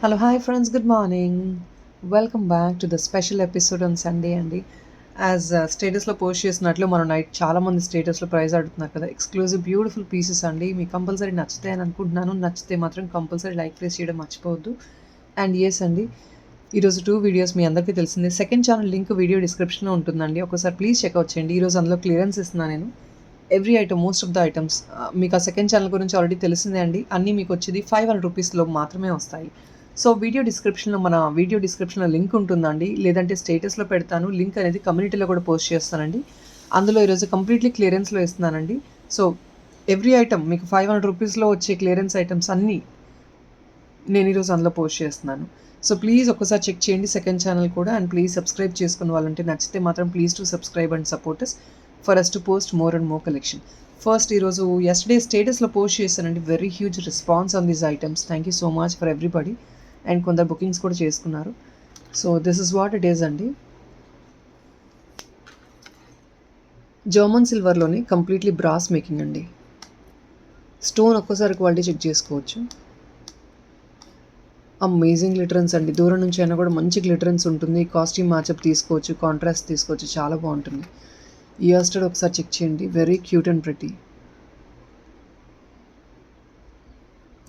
Hello hi friends, good morning. Welcome back to the special episode on Sunday అండి. As స్టేటస్లో post చేసినట్లు మనం night చాలామంది స్టేటస్లో ప్రైజ్ అడుగుతున్నారు కదా, ఎక్స్క్లూజివ్ బ్యూటిఫుల్ పీసెస్ అండి. మీకు కంపల్సరీ నచ్చుతాయి అని అనుకుంటున్నాను. నచ్చితే మాత్రం కంపల్సరీ లైక్ ప్లేస్ చేయడం మర్చిపోవద్దు. అండ్ ఎస్ అండి, ఈరోజు 2 వీడియోస్ మీ అందరికీ తెలిసిందే. సెకండ్ ఛానల్ లింక్ వీడియో డిస్క్రిప్షన్లో ఉంటుందండి, ఒకసారి ప్లీజ్ చెక్అవుట్ చేయండి. ఈరోజు అందులో క్లియరెన్స్ ఇస్తున్నాను నేను. Every item, most of the items మీకు ఆ సెకండ్ ఛానల్ గురించి ఆల్రెడీ తెలిసిందే అండి. అన్నీ మీకు వచ్చేది 500 రూపీస్లో మాత్రమే వస్తాయి. సో వీడియో డిస్క్రిప్షన్లో లింక్ ఉంటుందండి, లేదంటే స్టేటస్లో పెడతాను. లింక్ అనేది కమ్యూనిటీలో కూడా పోస్ట్ చేస్తానండి. అందులో ఈరోజు కంప్లీట్లీ క్లియరెన్స్లో ఇస్తున్నానండి. సో ఎవ్రీ ఐటమ్ మీకు 500 రూపీస్లో వచ్చే క్లియరెన్స్ ఐటమ్స్ అన్నీ నేను ఈరోజు అందులో పోస్ట్ చేస్తున్నాను. సో ప్లీజ్ ఒక్కసారి చెక్ చేయండి సెకండ్ ఛానల్ కూడా. అండ్ ప్లీజ్ సబ్స్క్రైబ్ చేసుకున్న వాళ్ళంటే నచ్చితే మాత్రం please to subscribe and support us for us to post more and more collection. First ఈరోజు ఎస్టర్డే స్టేటస్లో పోస్ట్ చేశానండి. Very huge response on these items. Thank you so much for everybody. And కొందరు bookings కూడా చేసుకున్నారు. So this is what it is అండి. German సిల్వర్లోని completely brass making అండి. Stone ఒక్కసారి quality check చేసుకోవచ్చు. అమేజింగ్ గ్లిటరెన్స్ అండి. దూరం నుంచి అయినా కూడా మంచి గ్లిటరెన్స్ ఉంటుంది. కాస్ట్యూమ్ మ్యాచప్ తీసుకోవచ్చు, కాంట్రాస్ట్ తీసుకోవచ్చు, చాలా బాగుంటుంది. ఇయర్ స్టడ్ ఒకసారి చెక్ చేయండి. Very cute and pretty.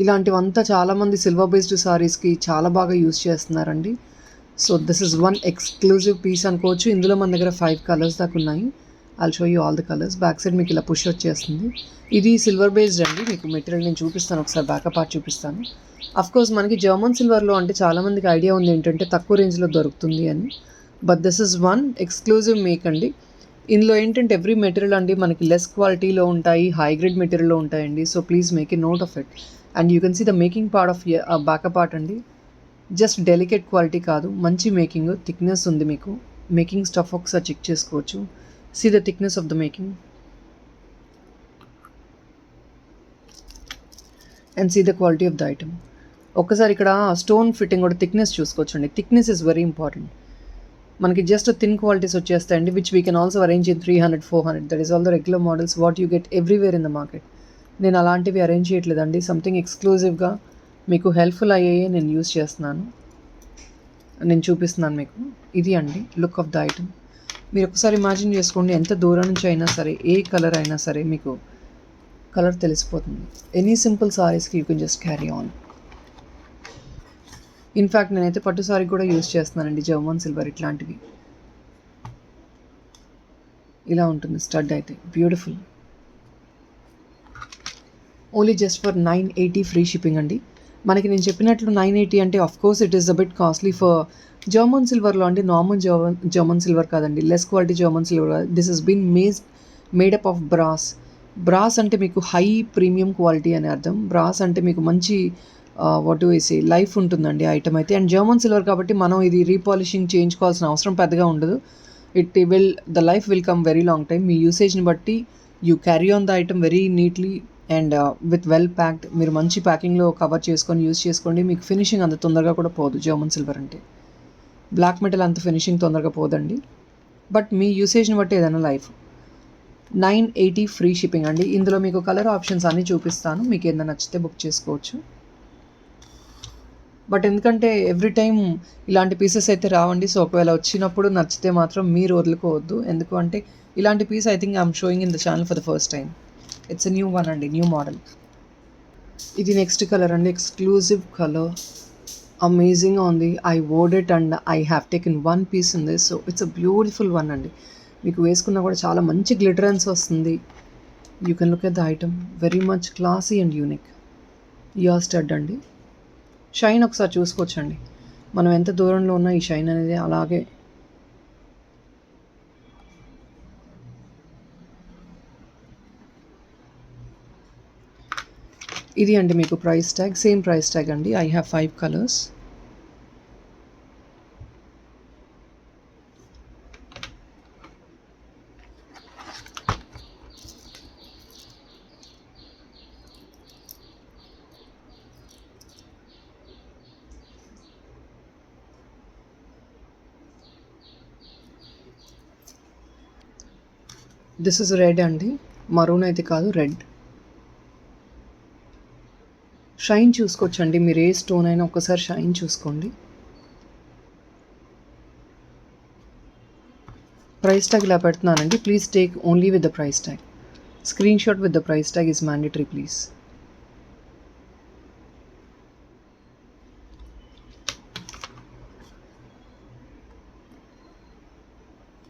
ఇలాంటివంతా చాలామంది సిల్వర్ బేస్డ్ సారీస్కి చాలా బాగా యూస్ చేస్తున్నారండి. So this is one exclusive piece అనుకోవచ్చు. ఇందులో మన దగ్గర 5 కలర్స్ దాకా ఉన్నాయి. I'll show you all the colours. Back side మీకు ఇలా పుష్ వచ్చేస్తుంది. ఇది సిల్వర్ బేస్డ్ అండి. మీకు మెటీరియల్ నేను చూపిస్తాను, ఒకసారి బ్యాకప్ పార్ట్ చూపిస్తాను. అఫ్కోర్స్ మనకి జర్మన్ సిల్వర్లో అంటే చాలామందికి ఐడియా ఉంది ఏంటంటే తక్కువ రేంజ్లో దొరుకుతుంది అని. But this is one exclusive make అండి. ఇందులో ఏంటంటే ఎవ్రీ మెటీరియల్ అండి మనకి లెస్ క్వాలిటీలో ఉంటాయి, హై గ్రేడ్ మెటీరియల్లో ఉంటాయండి. So please make a note of it. And you can see the making part of backup part అండి. జస్ట్ డెలికేట్ క్వాలిటీ కాదు, మంచి మేకింగ్, థిక్నెస్ ఉంది. మీకు మేకింగ్ స్టఫ్ ఒకసారి చెక్ చేసుకోవచ్చు. See the thickness of the making and see the quality of the item. ఒక్కసారి ఇక్కడ stone fitting కూడా థిక్నెస్ చూసుకోవచ్చండి. Thickness is very important. మనకి జస్ట్ థిన్ క్వాలిటీస్ వచ్చేస్తాయండి, which we can also arrange in 300, 400. That is all the regular models what you get everywhere in the market. నేను అలాంటివి arrange చేయట్లేదండి. Something ఎక్స్క్లూజివ్గా మీకు helpful అయ్యాయే నేను యూస్ చేస్తున్నాను, నేను చూపిస్తున్నాను మీకు. ఇది అండి లుక్ ఆఫ్ ద ఐటమ్. మీరు ఒకసారి ఇమాజిన్ చేసుకోండి, ఎంత దూరం నుంచి అయినా సరే, ఏ కలర్ అయినా సరే మీకు కలర్ తెలిసిపోతుంది. ఎనీ సింపుల్ సారీస్కి you can just carry on. In fact నేనైతే పట్టు సారీ కూడా యూస్ చేస్తున్నానండి, జర్మన్ సిల్వర్. ఇట్లాంటివి ఇలా ఉంటుంది స్టడ్ అయితే. Beautiful. Only just for 980 free shipping అండి. మనకి నేను చెప్పినట్లు 980 అంటే course it is a bit costly for German సిల్వర్లో అంటే నార్మల్ జర్మన్ సిల్వర్ కాదండి, less quality German silver. This has been made up of brass. Brass అంటే మీకు హై ప్రీమియం క్వాలిటీ అని అర్థం. బ్రాస్ అంటే మీకు మంచి వాట్ వేసి లైఫ్ ఉంటుందండి ఐటమ్ అయితే. అండ్ జర్మన్ సిల్వర్ కాబట్టి మనం ఇది రీపాలిషింగ్ చేయించుకోవాల్సిన అవసరం పెద్దగా ఉండదు. The life will come very long time. మీ యూసేజ్ని బట్టి you carry on the item very neatly and with well packed. మీరు మంచి ప్యాకింగ్లో కవర్ చేసుకొని యూస్ చేసుకోండి. మీకు ఫినిషింగ్ అంత తొందరగా కూడా పోదు. జర్మన్ సిల్వర్ అంటే బ్లాక్ మెటల్ అంత ఫినిషింగ్ తొందరగా పోదండి, బట్ మీ యూసేజ్ని బట్టి ఏదైనా లైఫ్. 980 ఫ్రీ షిప్పింగ్ అండి. ఇందులో మీకు కలర్ ఆప్షన్స్ అన్నీ చూపిస్తాను, మీకు ఏదైనా నచ్చితే బుక్ చేసుకోవచ్చు. బట్ ఎందుకంటే ఎవ్రీ టైం ఇలాంటి పీసెస్ అయితే రావండి. సో ఒకవేళ వచ్చినప్పుడు నచ్చితే మాత్రం మీరు వదులుకోవద్దు. ఎందుకు అంటే ఇలాంటి piece I think I'm showing in the channel for the first time. It's a new one అండి, న్యూ మోడల్. ఇది నెక్స్ట్ కలర్ అండి, ఎక్స్క్లూజివ్ కలర్. అమేజింగ్గా ఉంది. I wore it and I have taken one piece in this. So it's a beautiful one అండి. మీకు వేసుకున్నా కూడా చాలా మంచి గ్లిటరెన్స్ వస్తుంది. You can look at the item. Very much classy and unique. Ear stud అండి. షైన్ ఒకసారి చూసుకోవచ్చండి. మనం ఎంత దూరంలో ఉన్నా ఈ షైన్ అనేది అలాగే. ఇది అండి మీకు price tag, same price tag అండి. I have 5 colours. This is red అండి, మరూన్ అయితే కాదు, రెడ్. షైన్ చూసుకోవచ్చండి. మీరు ఏ స్టోన్ అయినా ఒక్కసారి షైన్ చూసుకోండి. ప్రైస్ ట్యాగ్ ఇలా పెడుతున్నానండి. Please take only with the price tag. Screen shot with the price tag is mandatory please.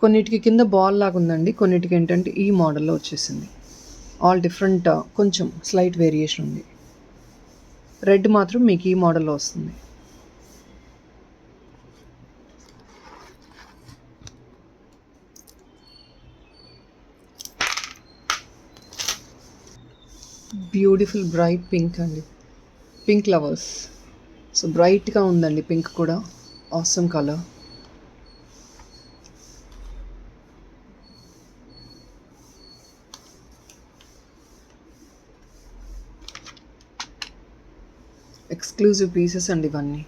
కొన్నిటికి కింద బాల్ లాగా ఉందండి, కొన్నిటికి ఏంటంటే ఈ మోడల్లో వచ్చేసింది. ఆల్ డిఫరెంట్, కొంచెం స్లైట్ వేరియేషన్ ఉంది. రెడ్ మాత్రం మీకు ఈ మోడల్లో వస్తుంది. బ్యూటిఫుల్ బ్రైట్ పింక్ అండి, పింక్ లవర్స్. సో బ్రైట్గా ఉందండి పింక్ కూడా, ఆసమ్ కలర్. ఎక్స్క్లూజివ్ పీసెస్ అండి ఇవన్నీ.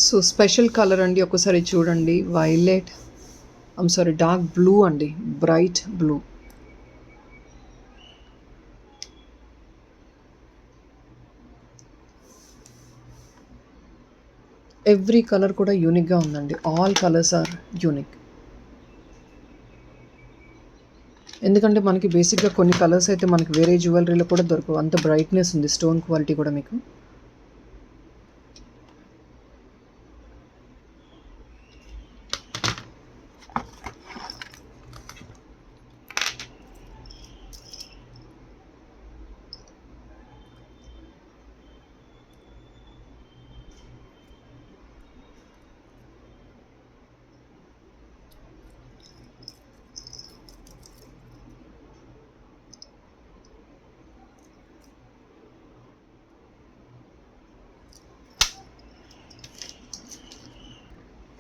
సో స్పెషల్ కలర్ అండి, ఒకసారి చూడండి. వైలెట్, డార్క్ బ్లూ అండి, బ్రైట్ బ్లూ. ఎవ్రీ కలర్ కూడా యూనిక్గా ఉందండి. All colours are unique. ఎందుకంటే మనకి బేసిక్గా కొన్ని కలర్స్ అయితే మనకి వేరే జ్యువెలరీలో కూడా దొరకవు, అంత బ్రైట్నెస్ ఉంది స్టోన్ క్వాలిటీ కూడా మీకు.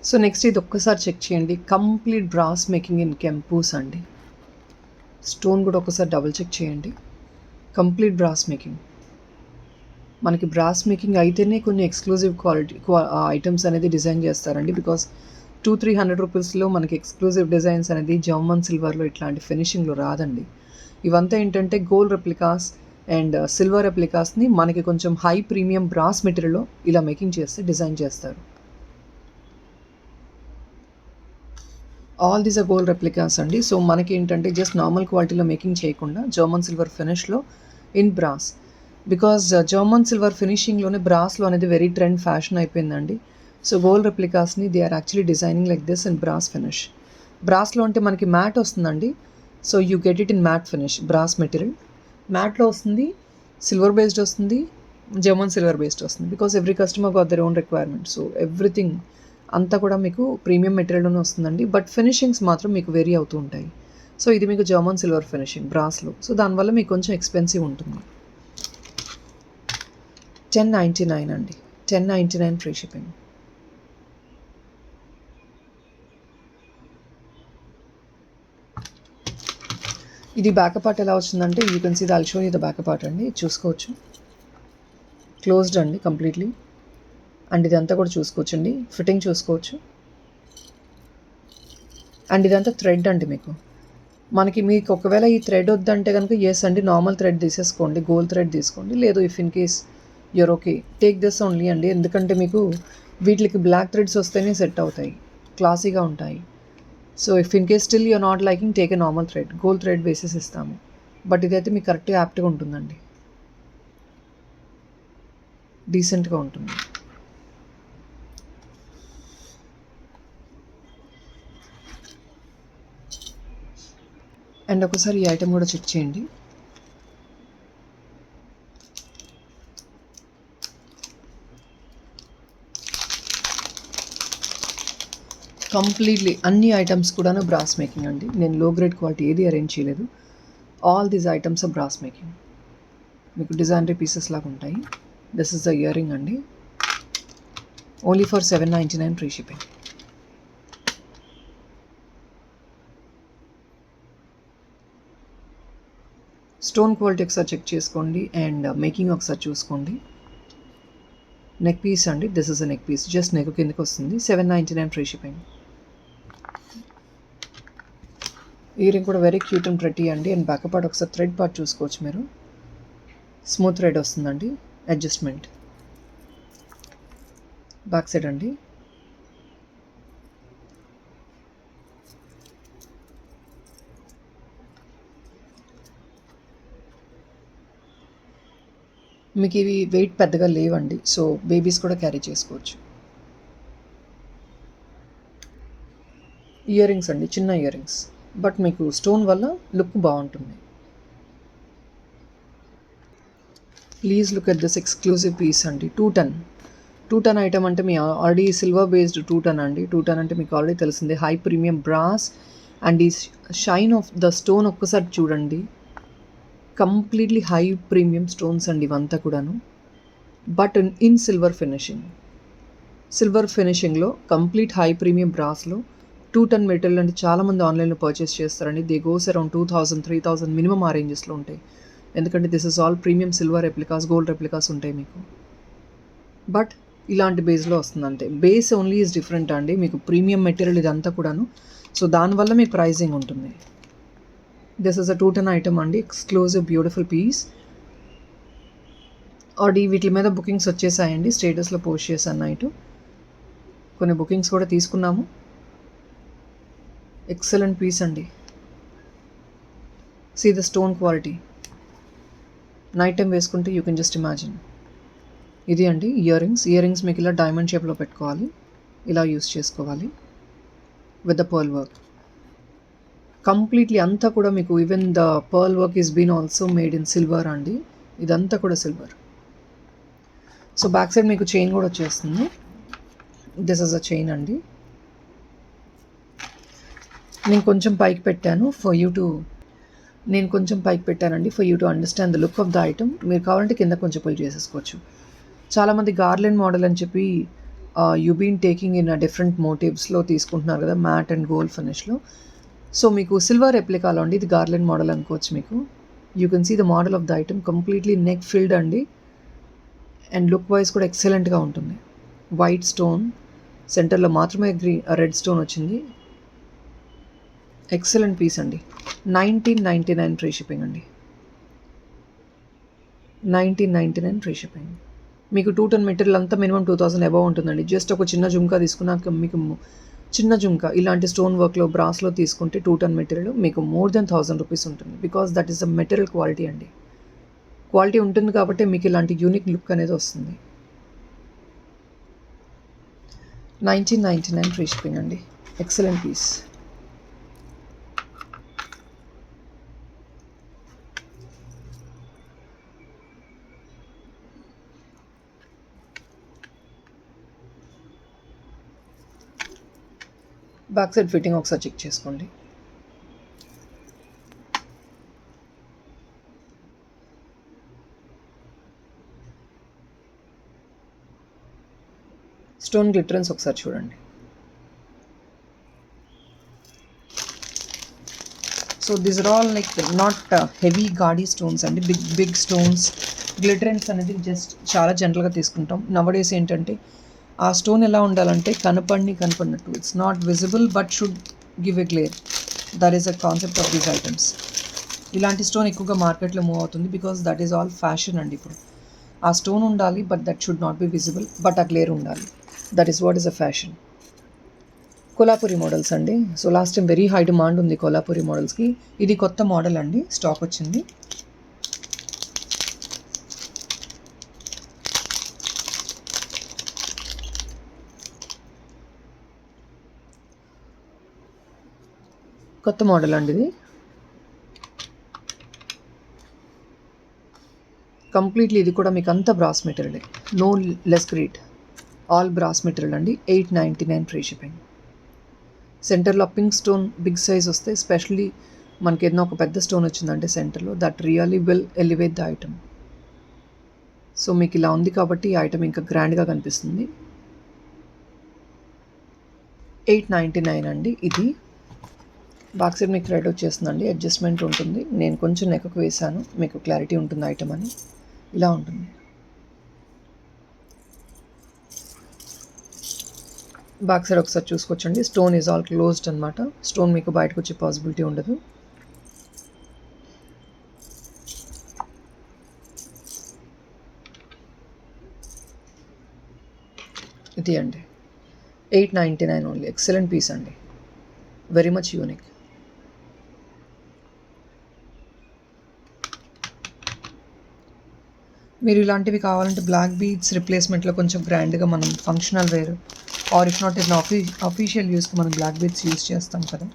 సో నెక్స్ట్ ఇది ఒక్కసారి చెక్ చేయండి. కంప్లీట్ బ్రాస్ మేకింగ్ ఇన్ కెంపూస్ అండి. స్టోన్ కూడా ఒకసారి డబుల్ చెక్ చేయండి. Complete brass making. మనకి బ్రాస్ మేకింగ్ అయితేనే కొన్ని ఎక్స్క్లూజివ్ ఐటమ్స్ అనేది డిజైన్ చేస్తారండి. బికాస్ 200-300 రూపీస్లో మనకి ఎక్స్క్లూజివ్ డిజైన్స్ అనేది జర్మన్ సిల్వర్లో ఇట్లాంటి ఫినిషింగ్లో రాదండి. ఇవంతా ఏంటంటే గోల్డ్ రెప్లికాస్ అండ్ సిల్వర్ రెప్లికాస్ని మనకి కొంచెం హై ప్రీమియం బ్రాస్ మెటీరియల్లో ఇలా మేకింగ్ చేస్తే డిజైన్ చేస్తారు. All these are gold replicas అండి. సో మనకి ఏంటంటే జస్ట్ నార్మల్ క్వాలిటీలో మేకింగ్ చేయకుండా జర్మన్ సిల్వర్ ఫినిష్లో in brass. Because German silver ఫినిషింగ్లోనే బ్రాస్లో అనేది వెరీ ట్రెండ్ ఫ్యాషన్ అయిపోయిందండి. సో గోల్డ్ రెప్లికాస్ని they are actually designing like this in brass finish. బ్రాస్లో అంటే మనకి మ్యాట్ వస్తుందండి. So you get it in matte finish. Brass material మ్యాట్లో వస్తుంది, సిల్వర్ బేస్డ్ వస్తుంది, జర్మన్ సిల్వర్ బేస్డ్ వస్తుంది. Because every customer got their own requirement. So everything అంతా కూడా మీకు ప్రీమియం మెటీరియల్లోనే వస్తుందండి. బట్ ఫినిషింగ్స్ మాత్రం మీకు వేరీ అవుతూ ఉంటాయి. సో ఇది మీకు జర్మన్ సిల్వర్ ఫినిషింగ్ బ్రాస్లో. సో దానివల్ల మీకు కొంచెం ఎక్స్పెన్సివ్ ఉంటుంది. 1099 అండి, 1099 ఫ్రీ షిప్పింగ్. ఇది బ్యాక్ పార్ట్ ఎలా వచ్చిందంటే you can see the I'll show you the back part అండి. చూసుకోవచ్చు, క్లోజ్డ్ అండి కంప్లీట్లీ. అండ్ ఇదంతా కూడా చూసుకోవచ్చండి, ఫిట్టింగ్ చూసుకోవచ్చు. అండ్ ఇదంతా థ్రెడ్ అండి. మీకు ఒకవేళ ఈ థ్రెడ్ వద్దంటే కనుక ఎస్ అండి, నార్మల్ థ్రెడ్ తీసేసుకోండి, గోల్డ్ థ్రెడ్ తీసుకోండి. లేదు if in case you're okay take this only అండి. ఎందుకంటే మీకు వీటికి బ్లాక్ థ్రెడ్స్ వస్తేనే సెట్ అవుతాయి, క్లాసీగా ఉంటాయి. So if in case still you're not liking take a normal thread, gold thread వేసేసి ఇస్తాము. బట్ ఇదైతే మీకు కరెక్ట్గా యాప్ట్గా ఉంటుందండి, డీసెంట్గా ఉంటుంది. అండ్ ఒకసారి ఈ ఐటెం కూడా చెక్ చేయండి. కంప్లీట్లీ అన్ని ఐటమ్స్ కూడా బ్రాస్ మేకింగ్ అండి. నేను లో గ్రేడ్ క్వాలిటీ ఏది అరేంజ్ చేయలేదు. All these items are brass making. మీకు డిజైనరీ పీసెస్ లాగా ఉంటాయి. This is the earring అండి, only for 799 free shipping. Stone quality ఒకసారి చెక్ చేసుకోండి అండ్ మేకింగ్ ఒకసారి చూసుకోండి. నెక్ పీస్ అండి, this is a neck piece, just neck కిందకి వస్తుంది. 799 ఫ్రీ షిప్పింగ్. ఇయర్ రింగ్ కూడా వెరీ క్యూట్ అండ్ ప్రెటీ అండి. అండ్ బ్యాక్ పార్ట్ ఒకసారి థ్రెడ్ పార్ట్ చూసుకోవచ్చు మీరు. స్మూత్ థ్రెడ్ వస్తుందండి, అడ్జస్ట్మెంట్. బ్యాక్ సైడ్ అండి. మీకు ఇవి వెయిట్ పెద్దగా లేవండి, సో బేబీస్ కూడా క్యారీ చేసుకోవచ్చు. ఇయర్ రింగ్స్ అండి, చిన్న ఇయర్ రింగ్స్, బట్ మీకు స్టోన్ వల్ల లుక్ బాగుంటుంది. Please look at this exclusive piece అండి. 210 ఐటమ్ అంటే మీ ఆల్రెడీ సిల్వర్ బేస్డ్ 210 అండి. 210 అంటే మీకు ఆల్రెడీ తెలిసిందే, హై ప్రీమియం బ్రాస్. అండ్ ఈ షైన్ ఆఫ్ ద స్టోన్ ఒక్కసారి చూడండి, కంప్లీట్లీ హై ప్రీమియం స్టోన్స్ అండి ఇవంతా కూడాను, but in silver finishing. Silver ఫినిషింగ్లో కంప్లీట్ హై ప్రీమియం బ్రాస్లో 210 మెటీరియల్ అంటే చాలామంది ఆన్లైన్లో పర్చేస్ చేస్తారండి. దే గోస్ అరౌండ్ 2000, 3000 మినిమం ఆ రేంజెస్లో ఉంటాయి. ఎందుకంటే this is all premium silver replicas, gold replicas ఉంటాయి మీకు. బట్ ఇలాంటి బేస్లో వస్తుందంటే బేస్ ఓన్లీ ఈజ్ డిఫరెంట్ అండి. మీకు ప్రీమియం మెటీరియల్ ఇదంతా కూడాను, సో దానివల్ల మీకు ప్రైజింగ్ ఉంటుంది. దిస్ ఇస్ అ 210 ఐటమ్ అండి, ఎక్స్క్లూజివ్ బ్యూటిఫుల్ పీస్. ఆల్రెడీ వీటి మీద బుకింగ్స్ వచ్చేసాయండి, స్టేటస్లో పోస్ట్ చేశాను నైట్. కొన్ని బుకింగ్స్ కూడా తీసుకున్నాము. ఎక్సలెంట్ పీస్ అండి. See the stone quality. Night time వేసుకుంటే యూ కెన్ జస్ట్ ఇమాజిన్. ఇది అండి ఇయర్ రింగ్స్. ఇయర్ రింగ్స్ మీకు ఇలా డైమండ్ షేప్లో పెట్టుకోవాలి, ఇలా యూస్ చేసుకోవాలి with the pearl work. Completely అంతా కూడా మీకు even the pearl work is been also made in silver అండి. ఇదంతా కూడా సిల్వర్. సో బ్యాక్ సైడ్ మీకు చైన్ కూడా వచ్చేస్తుంది. దిస్ ఇస్ అ చైన్ అండి. నేను కొంచెం పైకి పెట్టాను for you to understand the look of the item. మీరు కావాలంటే కింద కొంచెం పుల్ చేసేసుకోవచ్చు. చాలామంది గార్లెండ్ మోడల్ అని చెప్పి you been taking in different మోటివ్స్లో తీసుకుంటున్నారు కదా, మ్యాట్ అండ్ గోల్డ్ ఫినిష్లో. సో మీకు సిల్వర్ రెప్లికాలో అండి, ఇది గార్లెండ్ మోడల్ అనుకోవచ్చు మీకు. You can see the model of the item, completely neck filled అండి. అండ్ లుక్ వైజ్ కూడా ఎక్సలెంట్గా ఉంటుంది. వైట్ స్టోన్ సెంటర్లో మాత్రమే రెడ్ స్టోన్ వచ్చింది. ఎక్సలెంట్ పీస్ అండి. 1999 ఫ్రీ షిప్పింగ్ అండి. 1999 ఫ్రీ షిప్పింగ్. మీకు 210 మెటీరియల్ అంతా మినిమం 2000 అబవ్ ఉంటుందండి. జస్ట్ ఒక చిన్న జుమ్కా తీసుకున్నాక మీకు చిన్న జుమ్కా ఇలాంటి స్టోన్ వర్క్లో బ్రాస్లో తీసుకుంటే 210 మెటీరియల్ మీకు మోర్ దెన్ 1000 రూపీస్ ఉంటుంది. Because that is the material quality అండి. క్వాలిటీ ఉంటుంది కాబట్టి మీకు ఇలాంటి యూనిక్ లుక్ అనేది వస్తుంది. 1999 ఫ్రీ షిప్పింగ్ అండి. Excellent piece. Back side fitting ఒకసారి చెక్ చేసుకోండి. స్టోన్ గ్లిటరెన్స్ ఒకసారి చూడండి. So these are all like not heavy gaudy stones అండి, బిగ్ స్టోన్స్. గ్లిటరెన్స్ అనేది జస్ట్ చాలా జనరల్గా తీసుకుంటాం. నవడేస్ ఏంటంటే ఆ స్టోన్ ఎలా ఉండాలంటే కనపడినట్టు, it's not visible but should give a glare. That is a concept of these items. ఇలాంటి స్టోన్ ఎక్కువగా మార్కెట్లో మూవ్ అవుతుంది because that is all fashion అండి. ఇప్పుడు ఆ స్టోన్ ఉండాలి but that should not be visible, but ఆ గ్లేర్ ఉండాలి. That is what is a fashion. Kolhapuri models అండి. So last time very high demand ఉంది కొల్లాపురి మోడల్స్కి. ఇది కొత్త మోడల్ అండి, స్టాక్ వచ్చింది. కొత్త మోడల్ అండి ఇది. కంప్లీట్లీ ఇది కూడా మీకు అంతా brass material, no less great, all brass material అండి. 899 ఫ్రీ షిప్పింగ్. సెంటర్లో పింక్ స్టోన్ బిగ్ సైజ్ వస్తే, స్పెషల్లీ మనకి ఏదైనా ఒక పెద్ద స్టోన్ వచ్చిందంటే సెంటర్లో, that really will elevate the item. So మీకు ఇలా ఉంది కాబట్టి ఈ ఐటమ్ ఇంకా గ్రాండ్గా కనిపిస్తుంది. 899 అండి ఇది. బ్యాక్ సైడ్ మీకు థ్రెడ్ వచ్చేస్తుందండి, అడ్జస్ట్మెంట్ ఉంటుంది. నేను కొంచెం నెక్కకు వేసాను, మీకు క్లారిటీ ఉంటుంది ఐటమ్ అని. ఇలా ఉంటుంది. బ్యాక్ సైడ్ ఒకసారి చూసుకోవచ్చండి. స్టోన్ ఈజ్ ఆల్ క్లోజ్డ్ అనమాట. స్టోన్ మీకు బయటకు వచ్చే పాసిబిలిటీ ఉండదు. ఇది అండి 899 ఓన్లీ. ఎక్సలెంట్ పీస్ అండి, వెరీ మచ్ యూనిక్. మీరు ఇలాంటివి కావాలంటే బ్లాక్ బీడ్స్ రిప్లేస్మెంట్లో కొంచెం గ్రాండ్గా మనం functional wear or if not ఇట్లా అఫీషియల్ యూస్కి మనం బ్లాక్ బీడ్స్ యూస్ చేస్తాం కదా,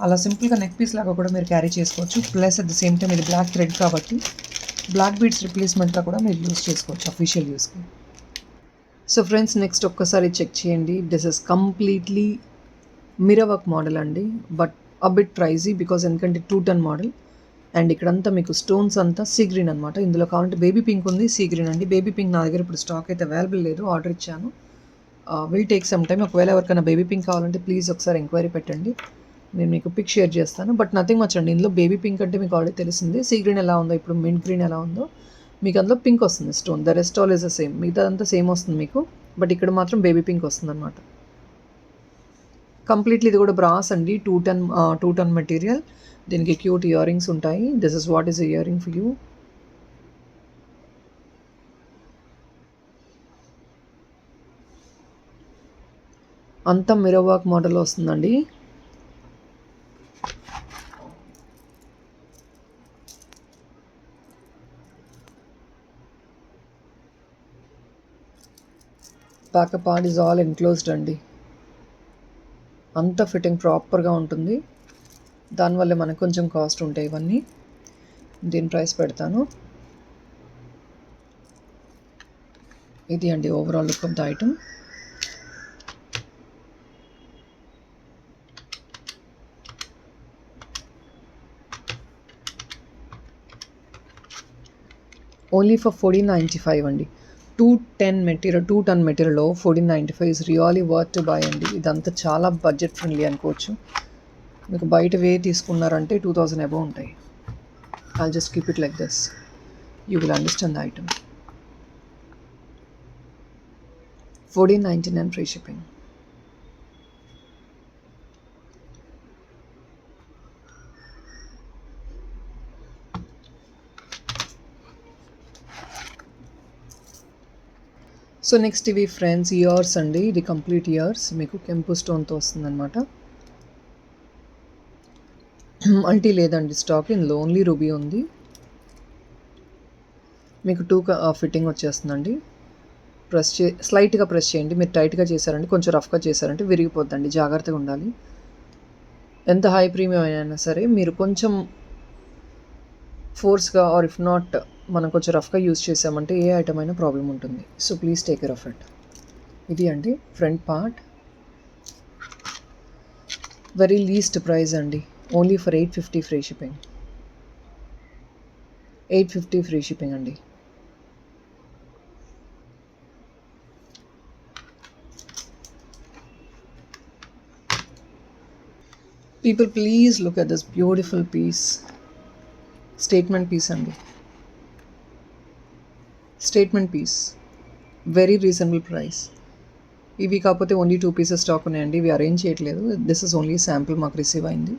అలా సింపుల్గా నెక్ పీస్ లాగా కూడా మీరు క్యారీ చేసుకోవచ్చు. Plus at the same time ఇది బ్లాక్ థ్రెడ్ కాబట్టి బ్లాక్ బీడ్స్ రిప్లేస్మెంట్గా కూడా మీరు యూస్ చేసుకోవచ్చు అఫీషియల్ యూస్కి. సో ఫ్రెండ్స్, నెక్స్ట్ ఒక్కసారి చెక్ చేయండి. This is completely mirror work model అండి, but a bit pricey because ఎందుకంటే 2 ton మోడల్. అండ్ ఇక్కడంతా మీకు స్టోన్స్ అంతా సీ గ్రీన్ అనమాట. ఇందులో కావాలంటే బేబీ పింక్ ఉంది, సీ గ్రీన్ అండి. బేబీ పింక్ నా దగ్గర ఇప్పుడు స్టాక్ అయితే అవైలబుల్ లేదు, ఆర్డర్ ఇచ్చాను. Will take some time. ఒకవేళ ఎవరికైనా బేబీ పింక్ కావాలంటే ప్లీజ్ ఒకసారి ఎంక్వైరీ పెట్టండి, నేను మీకు పిక్ షేర్ చేస్తాను. బట్ నథింగ్ మచ్ అండి, ఇందులో బేబీ పింక్ అంటే మీకు ఆల్రెడీ తెలిసింది. సీ గ్రీన్ ఎలా ఉందో, ఇప్పుడు మింట్ గ్రీన్ ఎలా ఉందో మీకు అందులో పింక్ వస్తుంది stone. The rest all is the same, మిగతాదంతా సేమ్ వస్తుంది మీకు, బట్ ఇక్కడ మాత్రం బేబీ పింక్ వస్తుంది అనమాట. కంప్లీట్లీ ఇది కూడా బ్రాస్ అండి, 2 ton మెటీరియల్. దీనికి క్యూట్ ఇయర్ రింగ్స్ ఉంటాయి. This is what is ear ring for you. అంతా మిర్రర్ వర్క్ మోడల్ వస్తుందండి. Backup part is all enclosed అండి. అంతా ఫిట్టింగ్ ప్రాపర్గా ఉంటుంది, దానివల్ల మనకు కొంచెం కాస్ట్ ఉంటాయి ఇవన్నీ. దీని ప్రైస్ పెడతాను. ఇది అండి overall look of the item. Only for 1495 అండి. 2 ton మెటీరియల్లో 1495 is really worth to buy అండి. ఇదంతా చాలా బడ్జెట్ ఫ్రెండ్లీ అనుకోవచ్చు. మీకు బయట తీసుకున్నారంటే 2000 అబౌవ్ ఉంటాయి. I'll just keep it like this, you will understand the item. 1499 free shipping. So next ఇవి ఫ్రెండ్స్ ఇయర్స్ అండి. ఇది కంప్లీట్ ఇయర్స్ మీకు కెంపు స్టోన్తో వస్తుందన్నమాట. మల్టీ లేదండి స్టాక్, ఇందులో ఓన్లీ రూబీ ఉంది. మీకు 2 ఫిట్టింగ్ వచ్చేస్తుందండి. స్లైట్గా ప్రెస్ చేయండి. మీరు టైట్గా చేశారంటే, కొంచెం రఫ్గా చేశారంటే విరిగిపోద్దండి, జాగ్రత్తగా ఉండాలి. ఎంత హై ప్రీమియం అయినా సరే మీరు కొంచెం ఫోర్స్గా ఆర్ ఇఫ్ నాట్ మనం కొంచెం రఫ్గా యూజ్ చేసామంటే ఏ ఐటమ్ అయినా ప్రాబ్లం ఉంటుంది. So please take care of it. ఇది అండి front part. Very least price అండి, only for 850 free shipping. 850 free shipping అండి. People please look at this beautiful piece. Statement piece అండి, statement piece, very reasonable price. ఇవి కాకపోతే only 2 pieces stock ఉన్నాయండి, ఇవి arrange చేయట్లేదు. దిస్ ఇస్ ఓన్లీ శాంపుల్ మాకు receive అయింది.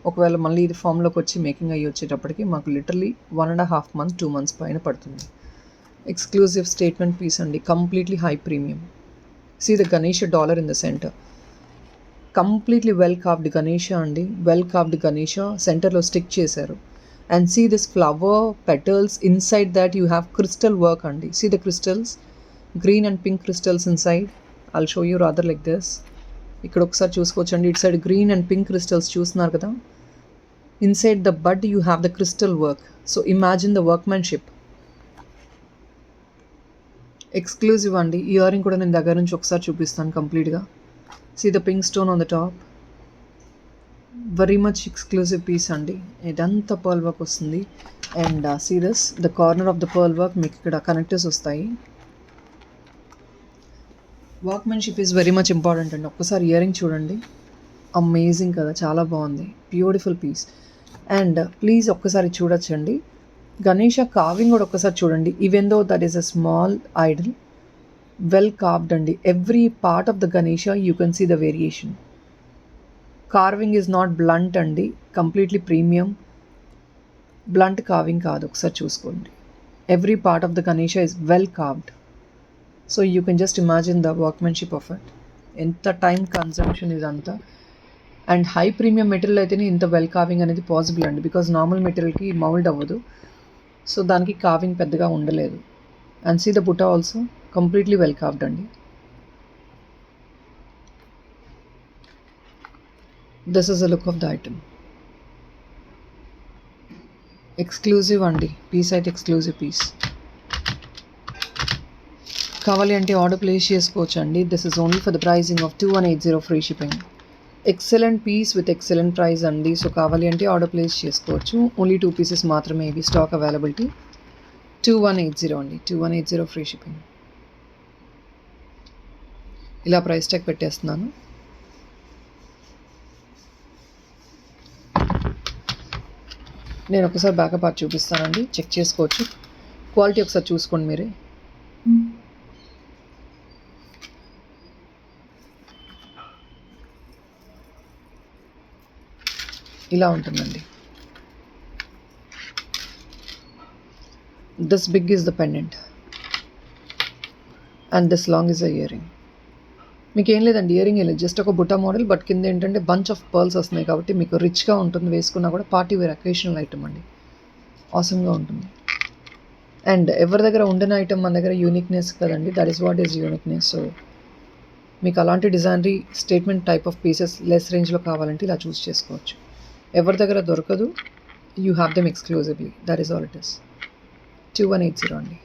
ఒకవేళ మళ్ళీ ఇది ఫామ్లోకి వచ్చి మేకింగ్ అయ్యి వచ్చేటప్పటికి మాకు లిటరలీ 1.5 months 2 months పైన పడుతుంది. ఎక్స్క్లూజివ్ స్టేట్మెంట్ పీస్ అండి, completely high premium. See the Ganesh dollar in the centre, completely well carved Ganesha అండి. వెల్ కార్వ్డ్ గణేష సెంటర్లో స్టిక్ చేశారు. And see this flower petals, inside that you have crystal work andi. See the crystals, green and pink crystals inside. I'll show you rather like this. ikkada okkasari chuskochandi, it side green and pink crystals chustunnaru kada. Inside the bud you have the crystal work. So imagine the workmanship. Exclusive andi. Ear ring kuda nenu daggara nunchi okkasari chupistanu complete ga. See the pink stone on the top. Very much exclusive piece అండి. ఇదంతా pearl work వస్తుంది. And see this, the corner of the pearl work మీకు ఇక్కడ connectors వస్తాయి. Workmanship is very much important అండి. ఒక్కసారి ear ring చూడండి, amazing కదా! చాలా బాగుంది. Beautiful piece. అండ్ ప్లీజ్ ఒక్కసారి చూడొచ్చండి. గణేష కార్వింగ్ కూడా ఒక్కసారి చూడండి. Even though that is a small idol, well carved అండి. Every part of the Ganesha you can see the variation. Carving is not blunt అండి, కంప్లీట్లీ ప్రీమియం. బ్లంట్ కార్వింగ్ కాదు, ఒకసారి చూసుకోండి. Every part of the Ganesha is well carved. So you can just imagine the workmanship of it. ఎంత time consumption ఇదంతా. And high premium material అయితేనే ఇంత well carving అనేది possible అండి, బికాజ్ నార్మల్ మెటీరియల్కి మౌల్డ్ అవ్వదు. సో దానికి కార్వింగ్ పెద్దగా ఉండలేదు. అండ్ సీ ద బుట్ట ఆల్సో కంప్లీట్లీ వెల్ కార్వ్డ్ అండి. This is the look of the item. Exclusive అండి, పీస్ అయితే ఎక్స్క్లూజివ్ పీస్. కావాలి అంటే ఆర్డర్ ప్లేస్ చేసుకోవచ్చు అండి. This is only for the pricing of 2180 free shipping. Excellent piece with excellent price అండి. So కావాలి అంటే ఆర్డర్ ప్లేస్ చేసుకోవచ్చు. ఓన్లీ 2 పీసెస్ మాత్రమే ఇవి స్టాక్ అవైలబిలిటీ. 2180 అండి, 2180 ఫ్రీ షిప్పింగ్. ఇలా ప్రైస్ ట్యాగ్ పెట్టేస్తున్నాను. నేను ఒకసారి బ్యాకప్ పార్ట్ చూపిస్తానండి, చెక్ చేసుకోవచ్చు. క్వాలిటీ ఒకసారి చూసుకోండి మీరే. ఇలా ఉంటుందండి. This big is the pendant and this long is the earring. మీకు ఏం లేదండి, ఇయరింగ్ ఏం లేదు, జస్ట్ ఒక బుట్ట మోడల్. బట్ కింద ఏంటంటే బంచ్ ఆఫ్ పర్ల్స్ వస్తున్నాయి కాబట్టి మీకు రిచ్గా ఉంటుంది. వేసుకున్నా కూడా పార్టీ వేర్ అకేషనల్ ఐటమ్ అండి. ఆసమ్గా ఉంటుంది. అండ్ ఎవరి దగ్గర ఉండిన ఐటమ్ మన దగ్గర యూనిక్నెస్ కదండి, that is what is uniqueness. So మీకు అలాంటి designery statement type of pieces less రేంజ్లో కావాలంటే ఇలా చూస్ చేసుకోవచ్చు. ఎవరి దగ్గర దొరకదు, you have them exclusively. That is all it is. 2180 అండి.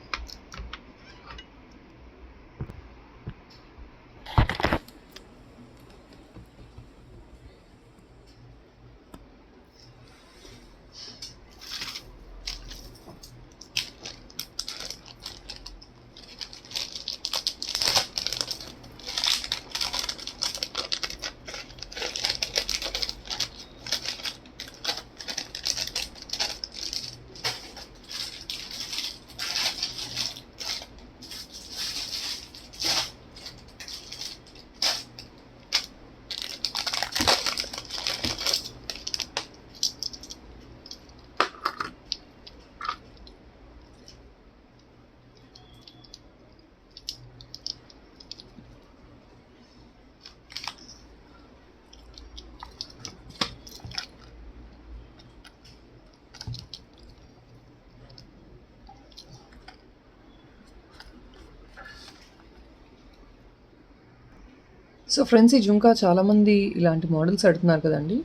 సో ఫ్రెండ్స్, ఈ జుంకా చాలామంది ఇలాంటి మోడల్స్ అడుగుతున్నారు కదండి.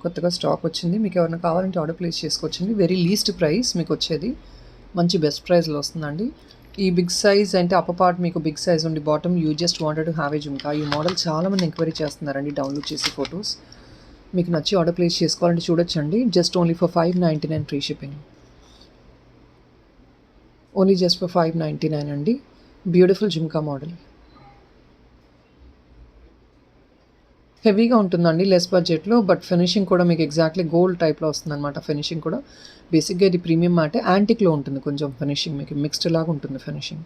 కొత్తగా స్టాక్ వచ్చింది. మీకు ఎవరైనా కావాలంటే ఆర్డర్ ప్లేస్ చేసుకోవచ్చండి. వెరీ లీస్ట్ ప్రైస్ మీకు వచ్చేది, మంచి బెస్ట్ ప్రైస్లో వస్తుందండి. ఈ బిగ్ సైజ్ అంటే అప్పర్ పార్ట్ మీకు బిగ్ సైజ్ ఉండి bottom you just wanted to have a jhumka. ఈ మోడల్ చాలామంది ఎంక్వైరీ చేస్తున్నారండి, డౌన్లోడ్ చేసి ఫొటోస్. మీకు నచ్చి ఆర్డర్ ప్లేస్ చేసుకోవాలంటే చూడొచ్చండి. Just only for 599 free shipping. Only just for 599 అండి. బ్యూటిఫుల్ జుంకా మోడల్. హెవీగా ఉంటుందండి, లెస్ బడ్జెట్లో. బట్ ఫినిషింగ్ కూడా మీకు ఎగ్జాక్ట్లీ గోల్డ్ టైప్లో వస్తుందన్నమాట. ఫినిషింగ్ కూడా బేసిక్గా ఇది ప్రీమియం మ్యాటే, యాంటిక్లో ఉంటుంది కొంచెం ఫినిషింగ్, మీకు మిక్స్డ్ లాగా ఉంటుంది ఫినిషింగ్.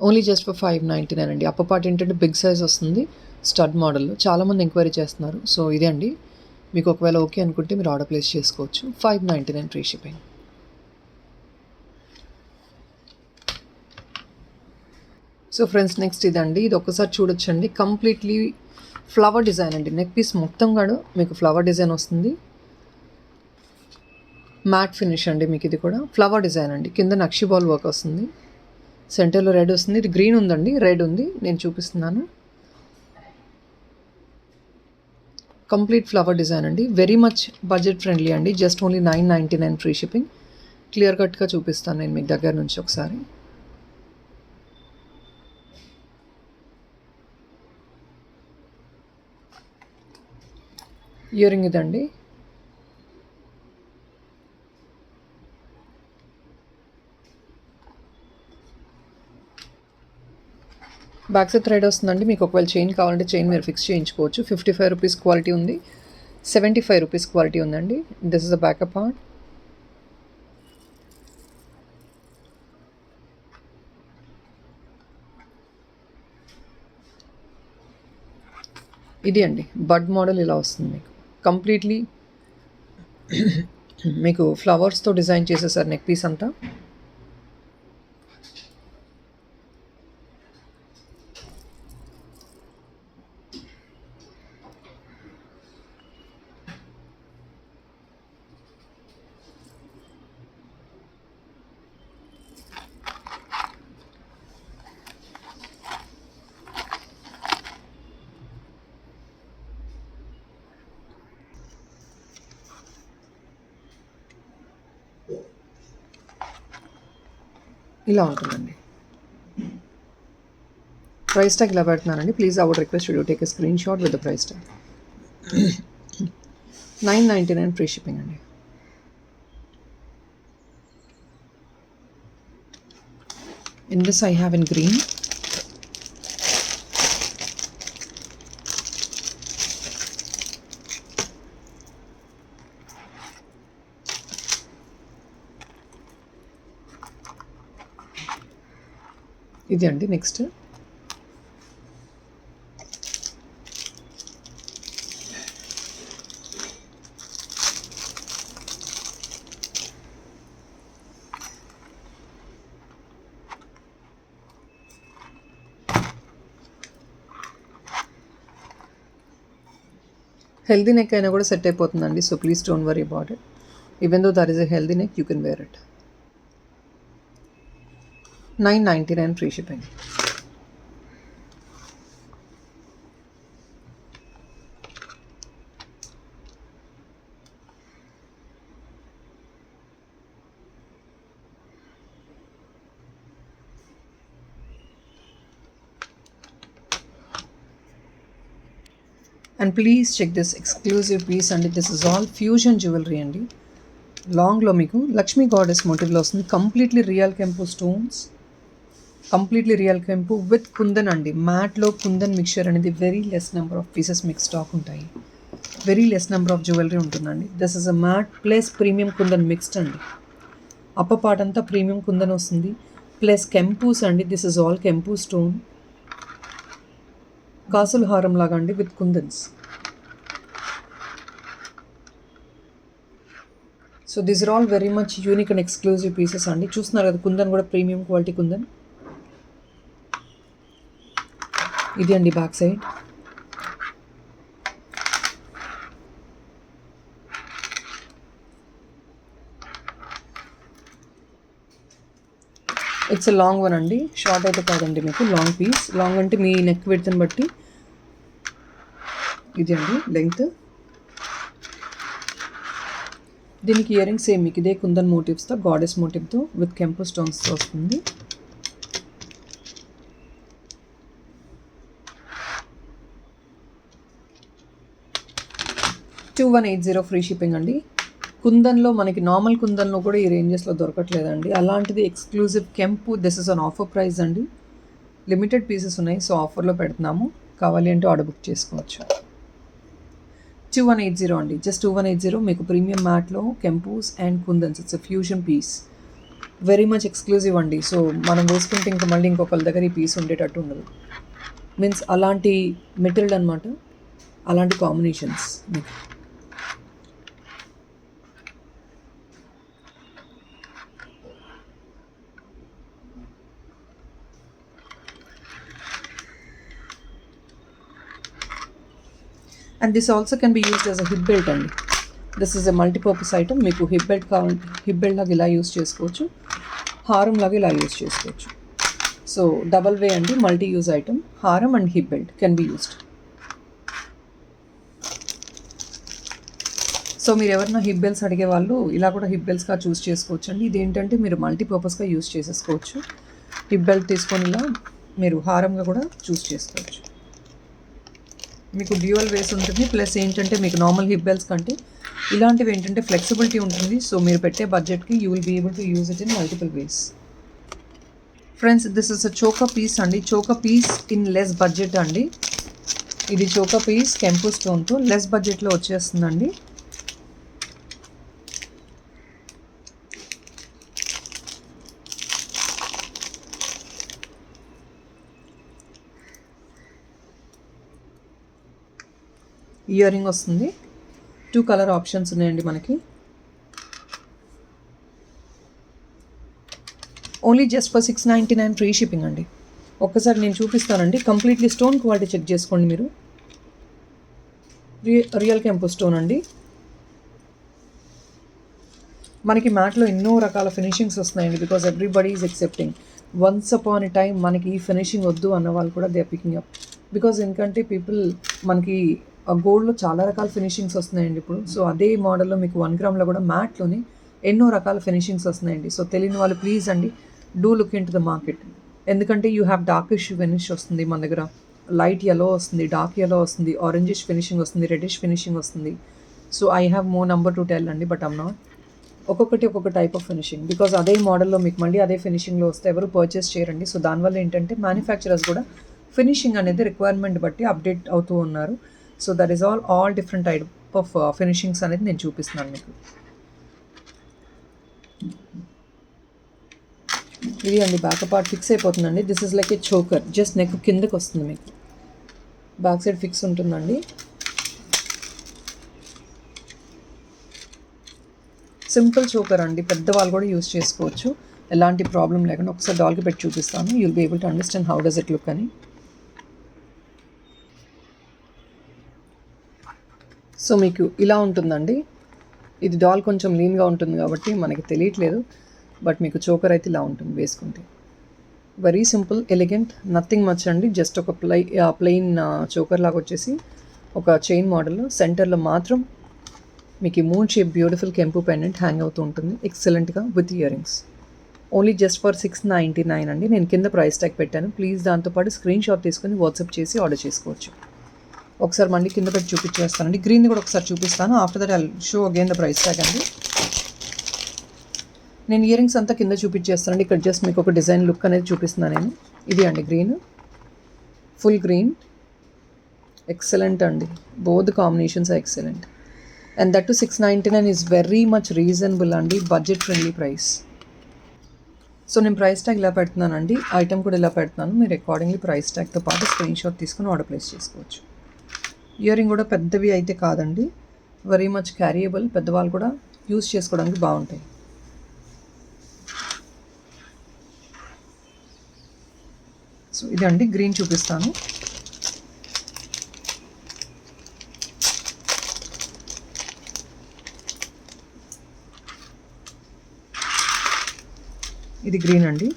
ఓన్లీ జస్ట్ ఫర్ 599 అండి. అప్పర్ పార్ట్ ఏంటంటే బిగ్ సైజ్ వస్తుంది, స్టడ్ మోడల్లో. చాలామంది ఎంక్వైరీ చేస్తున్నారు. సో ఇదే అండి, మీకు ఒకవేళ ఓకే అనుకుంటే మీరు ఆర్డర్ ప్లేస్ చేసుకోవచ్చు. 599 free shipping. So friends, next ఇదండి. ఇది ఒక్కసారి చూడొచ్చండి. కంప్లీట్లీ ఫ్లవర్ డిజైన్ అండి. నెక్ పీస్ మొత్తం కూడా మీకు ఫ్లవర్ డిజైన్ వస్తుంది. మ్యాట్ ఫినిష్ అండి. మీకు ఇది కూడా ఫ్లవర్ డిజైన్ అండి. కింద నక్షి బాల్ వర్క్ వస్తుంది, సెంటర్లో రెడ్ వస్తుంది. ఇది గ్రీన్ ఉందండి, రెడ్ ఉంది, నేను చూపిస్తున్నాను. కంప్లీట్ ఫ్లవర్ డిజైన్ అండి. వెరీ మచ్ బడ్జెట్ ఫ్రెండ్లీ అండి. Just only 999 free shipping. Clear కట్గా చూపిస్తాను నేను మీకు దగ్గర నుంచి ఒకసారి. ఇయరింగ్ ఇదండి. బ్యాక్ సైడ్ థ్రెడ్ వస్తుందండి. మీకు ఒకవేళ చైన్ కావాలంటే చైన్ మీరు ఫిక్స్ చేయించుకోవచ్చు. 55 రూపీస్ క్వాలిటీ ఉంది, 75 రూపీస్ క్వాలిటీ ఉందండి. This is the backup part. ఇది అండి బడ్ మోడల్ ఇలా వస్తుంది మీకు. కంప్లీట్లీ మీకు ఫ్లవర్స్తో డిజైన్ చేసేసారు నెక్ పీస్ అంతా. ఇలా ఉంటుందండి. ప్రైస్ ట్యాగ్ ఇలా పెడుతున్నానండి. Please I would request you to take a screen shot with the price tag. 999 free shipping అండి. In this I have in green. ఇది అండి నెక్స్ట్. హెల్దీ నెక్ అయినా కూడా సెట్ అయిపోతుందండి. So please don't worry about it. Even though there is a healthy neck you can wear it. 999 free shipping. And please check this exclusive piece అండి. This is all fusion jewellery అండి. లాంగ్లో మీకు Lakshmi goddess మోటివ్లో వస్తుంది. Completely real కెంపు stones, completely real కెంపు with kundan అండి. మ్యాట్లో కుందన్ మిక్చర్ అనేది very less number of pieces మీకు స్టాక్ ఉంటాయి. Very less number of jewellery ఉంటుందండి. This is a matte plus premium kundan mixed అండి. అప్ప పార్ట్ అంతా ప్రీమియం కుందన్ వస్తుంది ప్లస్ కెంపూస్ అండి. This is all kempu stone, కాసుల హారం లాగా అండి with kundans. So these are all very much unique and exclusive pieces అండి. చూస్తున్నారు కదా కుందన్ కూడా ప్రీమియం క్వాలిటీ కుందన్. ఇది అండి back side. It's a long one అండి, షార్ట్ అయితే కాదండి మీకు. లాంగ్ పీస్, లాంగ్ అంటే మీ నెక్ విడ్త్ని బట్టి. ఇది అండి లెంగ్త్. దీనికి ఇయర్ రింగ్స్ సేమ్ మీకు ఇదే కుందన్ మోటివ్స్తో, గాడెస్ మోటివ్తో విత్ కెంపు స్టోన్స్తో వస్తుంది. $2180 ఫ్రీ షిప్పింగ్ అండి. కుందన్లో మనకి నార్మల్ కుందన్లో కూడా ఈ రేంజెస్లో దొరకట్లేదండి. అలాంటిది ఎక్స్క్లూజివ్ కెంపు. This is an offer price అండి. లిమిటెడ్ పీసెస్ ఉన్నాయి, సో ఆఫర్లో పెడుతున్నాము. కావాలి అంటే ఆర్డర్ బుక్ చేసుకోవచ్చు. 2180 అండి, జస్ట్ 2180. మీకు ప్రీమియం మ్యాట్లో కెంపూస్ and kundans. It's a fusion piece, very much exclusive అండి. సో మనం వేసుకుంటే ఇంకా మళ్ళీ ఇంకొకరి దగ్గర ఈ పీస్ ఉండేటట్టు ఉండదు. మీన్స్ అలాంటి మెటీరియల్ అనమాట, అలాంటి కాంబినేషన్స్ మీకు. And this also can be used as a hip belt అండి. This is a multipurpose item. మీకు హిప్ బెల్ట్ కావాలంటే హిప్ బెల్ట్ లాగా ఇలా యూస్ చేసుకోవచ్చు, హారం లాగా ఇలా యూస్ చేసుకోవచ్చు. సో డబల్ వే అండి, మల్టీ యూజ్ ఐటమ్. హారం and hip belt can be used. So మీరు ఎవరైనా హిప్ బెల్ట్స్ అడిగే వాళ్ళు ఇలా కూడా హిప్ బెల్ట్స్గా చూస్ చేసుకోవచ్చు అండి. ఇదేంటంటే మీరు మల్టీపర్పస్గా యూస్ చేసేసుకోవచ్చు. హిప్ బెల్ట్ తీసుకొని ఇలా మీరు హారంగా కూడా చూస్ చేసుకోవచ్చు. మీకు డ్యూయల్ వేస్ ఉంటుంది. ప్లస్ ఏంటంటే మీకు నార్మల్ హిప్ బెల్ట్స్ కంటే ఇలాంటివి ఏంటంటే ఫ్లెక్సిబిలిటీ ఉంటుంది. సో మీరు పెట్టే బడ్జెట్కి you will be able to use it in multiple ways. Friends this is a choker piece అండి. Choker piece in less budget అండి. ఇది చోకా పీస్ కెంపు స్టోన్తో లెస్ బడ్జెట్లో వచ్చేస్తుందండి. ఇయర్ రింగ్ వస్తుంది. 2 కలర్ ఆప్షన్స్ ఉన్నాయండి మనకి. Only just for 699 free shipping అండి. ఒక్కసారి నేను చూపిస్తానండి. కంప్లీట్లీ స్టోన్ క్వాలిటీ చెక్ చేసుకోండి మీరు. రియల్ కెంపు స్టోన్ అండి. మనకి మ్యాట్లో ఎన్నో రకాల ఫినిషింగ్స్ వస్తున్నాయండి. Because everybody is accepting. Once upon a time మనకి ఈ ఫినిషింగ్ వద్దు అన్న వాళ్ళు కూడా they are picking up. Because ఎందుకంటే పీపుల్ మనకి గోల్డ్లో చాలా రకాల ఫినిషింగ్స్ వస్తున్నాయండి ఇప్పుడు. సో అదే మోడల్లో మీకు 1 గ్రామ్లో కూడా మ్యాట్లోనే ఎన్నో రకాల ఫినిషింగ్స్ వస్తున్నాయండి. సో తెలియని వాళ్ళు ప్లీజ్ అండి do look in to the market. ఎందుకంటే యూ హ్యావ్ డార్కిష్ ఫినిష్ వస్తుంది మన దగ్గర, లైట్ యెల్లో వస్తుంది, డార్క్ యెల్లో వస్తుంది, ఆరెంజిష్ ఫినిషింగ్ వస్తుంది, రెడ్డిష్ ఫినిషింగ్ వస్తుంది. So I have more number to tell అండి, బట్ ఐమ్ నాట్. ఒక్కొక్కటి ఒక్కొక్క టైప్ ఆఫ్ ఫినిషింగ్. బికాజ్ అదే మోడల్లో మీకు మళ్ళీ అదే ఫినిషింగ్లో వస్తే ఎవరు పర్చేస్ చేయరండి. సో దానివల్ల ఏంటంటే మ్యానుఫ్యాక్చరర్స్ కూడా ఫినిషింగ్ అనేది రిక్వైర్మెంట్ బట్టి అప్డేట్ అవుతూ ఉన్నారు. So that is all different type of finishings అనేది నేను చూపిస్తున్నాను మీకు. ఇది అండి బ్యాక్ పార్ట్ ఫిక్స్ అయిపోతుందండి. This is like A choker, just neck కిందకి వస్తుంది మీకు. బ్యాక్ సైడ్ ఫిక్స్ ఉంటుందండి. సింపుల్ చోకర్ అండి, పెద్దవాళ్ళు కూడా యూస్ చేసుకోవచ్చు ఎలాంటి ప్రాబ్లం లేకుండా. ఒకసారి డాల్కి పెట్టి చూపిస్తాను. You will be able to understand how does it look అని. సో మీకు ఇలా ఉంటుందండి. ఇది డాల్ కొంచెం లీన్గా ఉంటుంది కాబట్టి మనకి తెలియట్లేదు, బట్ మీకు చోకర్ అయితే ఇలా ఉంటుంది వేసుకుంటే. Very simple, elegant, nothing much అండి. జస్ట్ ఒక ప్లెయిన్ చోకర్ లాగా వచ్చేసి ఒక చైన్ మోడల్లో సెంటర్లో మాత్రం మీకు ఈ మూన్ షేప్ బ్యూటిఫుల్ కెంపు పెండెంట్ హ్యాంగ్ అవుతూ ఉంటుంది ఎక్సలెంట్గా with ear rings. Only just for 699 అండి. నేను కింద ప్రైస్ ట్యాగ్ పెట్టాను. ప్లీజ్ దాంతోపాటు స్క్రీన్ షాట్ తీసుకొని వాట్సాప్ చేసి ఆర్డర్ చేసుకోవచ్చు. ఒకసారి మళ్ళీ కింద పెట్టి చూపించేస్తానండి. గ్రీన్ కూడా ఒకసారి చూపిస్తాను. After that I show again the price tag అండి. నేను ఇయర్ రింగ్స్ అంతా కింద చూపించేస్తానండి. ఇక్కడ జస్ట్ మీకు ఒక డిజైన్ లుక్ అనేది చూపిస్తున్నాను నేను. ఇది అండి గ్రీన్, ఫుల్ గ్రీన్, ఎక్సలెంట్ అండి. Both combinations are excellent. And that too 699 is very much reasonable అండి, బడ్జెట్ ఫ్రెండ్లీ ప్రైస్. సో నేను ప్రైస్ ట్యాగ్ ఇలా పెడుతున్నానండి, ఐటమ్ కూడా ఇలా పెడుతున్నాను. మీరు అకార్డింగ్లీ ప్రైస్ ట్యాగ్తో పాటు స్క్రీన్ షాట్ తీసుకొని ఆర్డర్ ప్లేస్ చేసుకోవచ్చు. ఇయర్ రింగ్ కూడా పెద్దవి అయితే కాదండి, వెరీ మచ్ క్యారియబుల్, పెద్దవాళ్ళు కూడా యూస్ చేసుకోవడానికి బాగుంటాయి. సో ఇదండి గ్రీన్ చూపిస్తాను. ఇది గ్రీన్ అండి.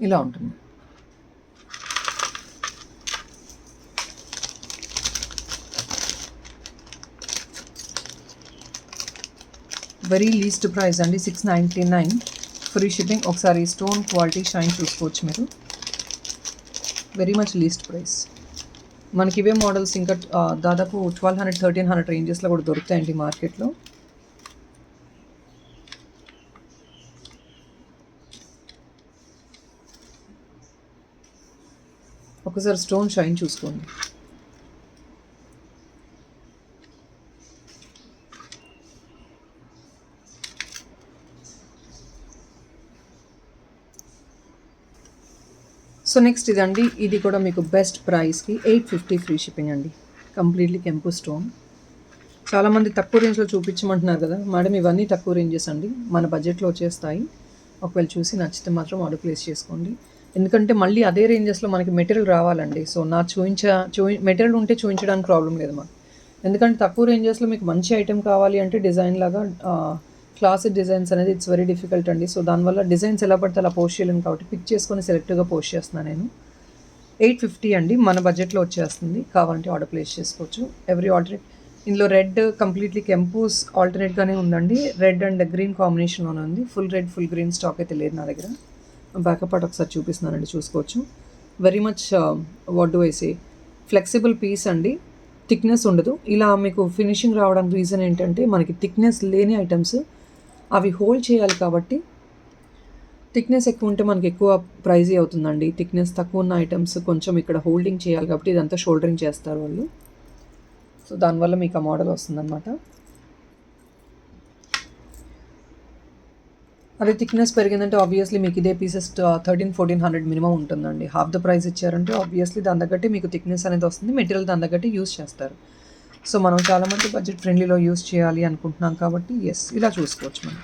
ఇలా ఉంటుంది. వెరీ లీస్ట్ ప్రైస్ అండి, 699 ఫ్రీ షిప్పింగ్. ఒకసారి స్టోన్ క్వాలిటీ షైన్ చూసుకోవచ్చు మీరు. Very much least price. మనకి ఇవే మోడల్స్ ఇంకా దాదాపు 1200 1300 రేంజెస్లో కూడా దొరుకుతాయండి మార్కెట్లో. ఒకసారి స్టోన్ షైన్ చూసుకోండి. సో నెక్స్ట్ ఇదండి, ఇది కూడా మీకు బెస్ట్ ప్రైస్కి 850 ఫ్రీ షిప్పింగ్ అండి. కంప్లీట్లీ కెంపు స్టోన్. చాలామంది తక్కువ రేంజ్లో చూపించమంటున్నారు కదా మేడం, ఇవన్నీ తక్కువ రేంజెస్ అండి, మన బడ్జెట్లో వచ్చేస్తాయి. ఒకవేళ చూసి నచ్చితే మాత్రం ఆర్డర్ ప్లేస్ చేసుకోండి. ఎందుకంటే మళ్ళీ అదే రేంజెస్లో మనకి మెటీరియల్ రావాలండి. సో నా మెటీరియల్ ఉంటే చూపించడానికి ప్రాబ్లం లేదు మాకు. ఎందుకంటే తక్కువ రేంజెస్లో మీకు మంచి ఐటెం కావాలి అంటే డిజైన్ లాగా క్లాసిక్ డిజైన్స్ అనేది ఇట్స్ వెరీ డిఫికల్ట్ అండి. సో దానివల్ల డిజైన్స్ ఎలా పడితే అలా పోస్ట్ చేయలేను కాబట్టి పిక్ చేసుకొని సెలెక్ట్గా పోస్ట్ చేస్తున్నాను నేను. 850 అండి, మన బడ్జెట్లో వచ్చేస్తుంది. కావాలంటే ఆర్డర్ ప్లేస్ చేసుకోవచ్చు. ఎవ్రీ ఆల్టర్నేట్ ఇందులో రెడ్ కంప్లీట్లీ కెంపూస్ ఆల్టర్నేట్గానే ఉందండి. రెడ్ అండ్ గ్రీన్ కాంబినేషన్లోనే ఉంది. Full red full green stock అయితే లేదు నా దగ్గర. బ్యాకప్ పార్ట్ ఒకసారి చూపిస్తున్నానండి, చూసుకోవచ్చు. Very much what do I say, flexible piece అండి. థిక్నెస్ ఉండదు. ఇలా మీకు ఫినిషింగ్ రావడానికి రీజన్ ఏంటంటే మనకి థిక్నెస్ లేని ఐటమ్స్ అవి హోల్డ్ చేయాలి కాబట్టి, థిక్నెస్ ఎక్కువ ఉంటే మనకి ఎక్కువ ప్రైజీ అవుతుందండి. థిక్నెస్ తక్కువ ఉన్న ఐటమ్స్ కొంచెం ఇక్కడ హోల్డింగ్ చేయాలి కాబట్టి ఇదంతా షోల్డరింగ్ చేస్తారు వాళ్ళు. సో దానివల్ల మీకు ఆ మోడల్ వస్తుందన్నమాట. అదే థిక్నెస్ పెరిగిందంటే ఆబ్వియస్లీ మీకు ఇదే పీసెస్ 1300-1400 మినిమం ఉంటుందండి. హాఫ్ ద ప్రైస్ ఇచ్చారంటే ఆబ్వియస్లీ దాని తగ్గట్టు మీకు థిక్నెస్ అనేది వస్తుంది. మెటీరియల్ దాని తగ్గట్టు యూస్ చేస్తారు. సో మనం చాలామంది బడ్జెట్ ఫ్రెండ్లీలో యూస్ చేయాలి అనుకుంటున్నాం కాబట్టి ఇలా చూసుకోవచ్చు మనం.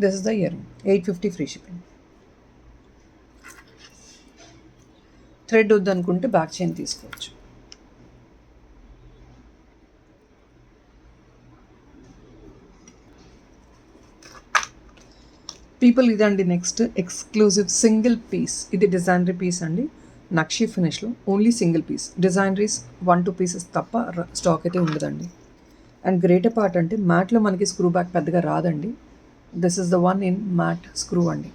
This is the ear 850 free shipping. Thread వద్దనుకుంటే బ్యాక్ చైన్ తీసుకోవచ్చు. పీపుల్ ఇదండి నెక్స్ట్ ఎక్స్క్లూజివ్ సింగిల్ పీస్. ఇది డిజైనరీ పీస్ అండి, నక్షి ఫినిష్లో. Only single piece. డిజైనరీస్ 1-2 పీసెస్ తప్ప స్టాక్ అయితే ఉండదండి. అండ్ గ్రేటర్ పార్ట్ అంటే మ్యాట్లో మనకి స్క్రూ బ్యాక్ పెద్దగా రాదండి. This is the one in matte screw అండి.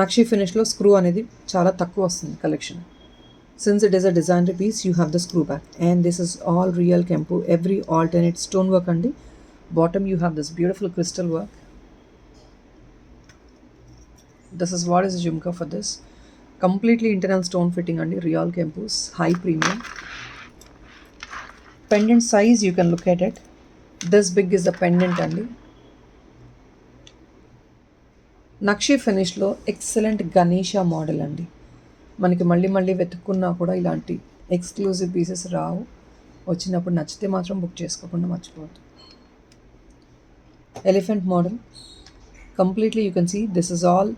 నక్షి ఫినిష్లో స్క్రూ అనేది చాలా తక్కువ వస్తుంది collection. Since it is a designery piece, you have the screw back. And this is all real kempu, every alternate stone work అండి. Bottom you have this beautiful crystal work. This is what is the jhumka for this. Completely internal stone fitting and real kempus, high premium. Pendant size you can look at it. This big is the pendant and Nakshi finish lo excellent Ganesha model andi. మనకి మళ్ళీ వెతుక్కున్నా కూడా ఇలాంటి exclusive pieces రావు. వచ్చినప్పుడు నచ్చితే మాత్రం book చేసుకోకుండా మర్చిపోవద్దు. Elephant model completely you can see this is all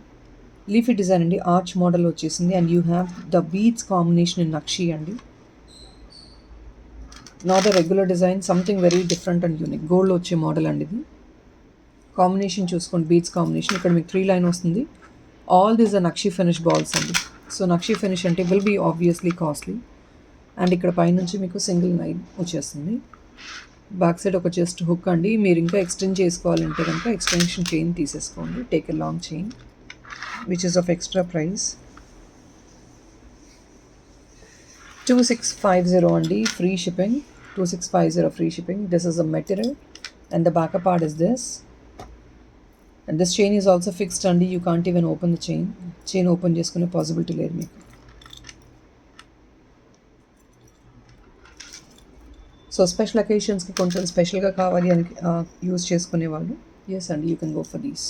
leafy design అండి. ఆర్చ్ మోడల్ వచ్చేసింది. And you have the beads combination in nakshi అండి. Not the regular design, something very different and unique. Gold వచ్చే model అండి ఇది. Combination చూసుకోండి, beads combination. ఇక్కడ మీకు 3 line వస్తుంది. All these are nakshi finish balls అండి. సో నక్షి ఫినిష్ అంటే will be obviously costly. And ఇక్కడ పైనుంచి మీకు సింగిల్ లైన్ వచ్చేస్తుంది. బ్యాక్ సైడ్ ఒక జస్ట్ హుక్ అండి. మీరు ఇంకా ఎక్స్టెండ్ చేసుకోవాలంటే కనుక ఎక్స్టెన్షన్ చైన్ తీసేసుకోండి. Take a long chain which is of extra price. 2650 andi, free shipping. 2650 free shipping. This is the material and the backup part is this. And this chain is also fixed andi. You can't even open the chain open cheskune possibility లేదు మీకు. So special అకేషన్స్కి కొంచెం స్పెషల్గా కావాలి అని use చేసుకునే వాళ్ళు yes అండి, you can go for these.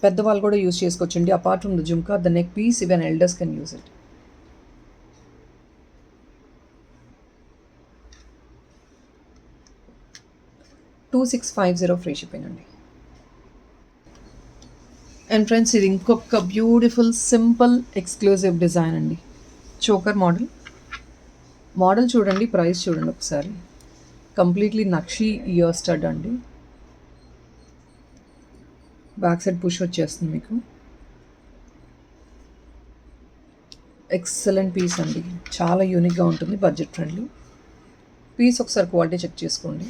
పెద్దవాళ్ళు కూడా యూస్ చేసుకోవచ్చండి. Apart from the jhumka, the neck piece, even elders can use it. $2650 free shipping అండి. అండ్ ఫ్రెండ్స్, ఇది ఇంకొక బ్యూటిఫుల్ సింపుల్ ఎక్స్క్లూజివ్ డిజైన్ అండి. చోకర్ మోడల్ చూడండి, ప్రైస్ చూడండి ఒకసారి. కంప్లీట్లీ నక్షి ఇయర్ స్టడ్ అండి. బ్యాక్ సైడ్ పుష్ వచ్చేస్తుంది మీకు. ఎక్సలెంట్ పీస్ అండి, చాలా యూనిక్గా ఉంటుంది, బడ్జెట్ ఫ్రెండ్లీ పీస్. ఒకసారి క్వాలిటీ చెక్ చేసుకోండి.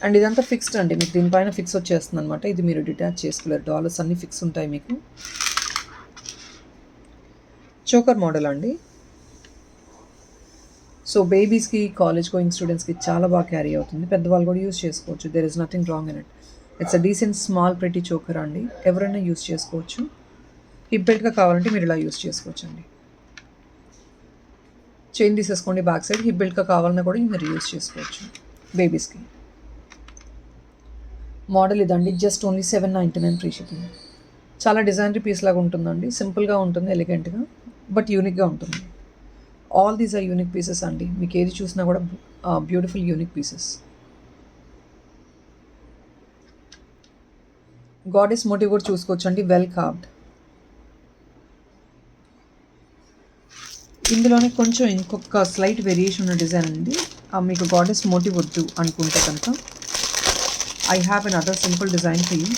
అండ్ ఇదంతా ఫిక్స్డ్ అండి, మీకు దీనిపైన ఫిక్స్ వచ్చేస్తుంది అనమాట. ఇది మీరు డిటాచ్ చేసుకోలేరు, డాలర్స్ అన్నీ ఫిక్స్ ఉంటాయి మీకు. చోకర్ మోడల్ అండి. సో బేబీస్కి, కాలేజ్ గోయింగ్ స్టూడెంట్స్కి చాలా బాగా క్యారీ అవుతుంది. పెద్దవాళ్ళు కూడా యూస్ చేసుకోవచ్చు. There is nothing wrong in it. It's a decent small pretty choker అండి. ఎవరైనా యూస్ చేసుకోవచ్చు. హిప్ బెల్ట్గా కావాలంటే మీరు ఇలా యూస్ చేసుకోవచ్చు అండి. చైన్ తీసేసుకోండి బ్యాక్ సైడ్. హిప్ బెల్ట్గా కావాలన్నా కూడా మీరు యూస్ చేసుకోవచ్చు బేబీస్కి. మోడల్ ఇదండి. Just only $799 free shipping. చాలా డిజైనరీ పీస్ లాగా ఉంటుందండి. సింపుల్గా ఉంటుంది, ఎలిగెంట్గా, బట్ యూనిక్గా ఉంటుంది. All these are unique pieces అండి. మీకు ఏది చూసినా కూడా beautiful unique pieces. Goddess motif కూడా చూసుకోవచ్చు అండి, వెల్ కార్వ్డ్. ఇందులోనే కొంచెం ఇంకొక స్లైట్ వేరియేషన్ ఉన్న డిజైన్ అండి. మీకు గాడెస్ మోటివ్ వద్దు అనుకుంటే కనుక I have an other simple design for you.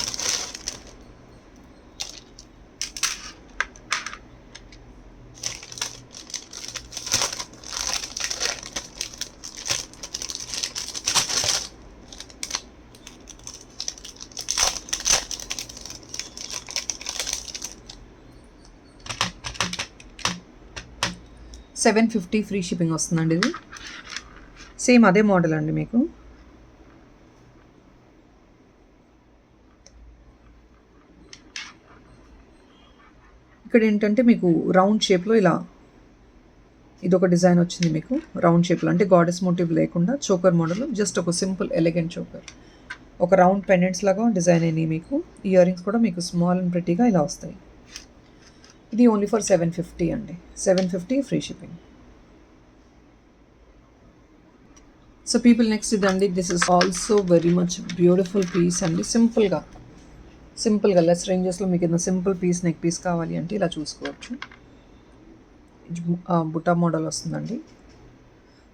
750 free shipping వస్తుందండి. ఇది సేమ్ అదే మోడల్ అండి. మీకు ఇక్కడ ఏంటంటే మీకు రౌండ్ షేప్లో ఇలా ఇదొక డిజైన్ వచ్చింది. మీకు రౌండ్ షేప్లో అంటే గాడెస్ మోటివ్ లేకుండా చోకర్ మోడల్, జస్ట్ ఒక సింపుల్ ఎలిగెంట్ చోకర్, ఒక రౌండ్ పెండెంట్స్ లాగా డిజైన్ అయినాయి. మీకు ఇయర్ రింగ్స్ కూడా మీకు స్మాల్ అండ్ ప్రిటీగా ఇలా వస్తాయి. ఇది ఓన్లీ ఫర్ 750 అండి. 750 free shipping. So people next ఇదండి. This is also very much beautiful piece అండి. సింపుల్గా లెస్ రేంజెస్లో మీకు ఏదైనా సింపుల్ పీస్, నెక్ పీస్ కావాలి అంటే ఇలా చూసుకోవచ్చు. బుటా మోడల్ వస్తుందండి.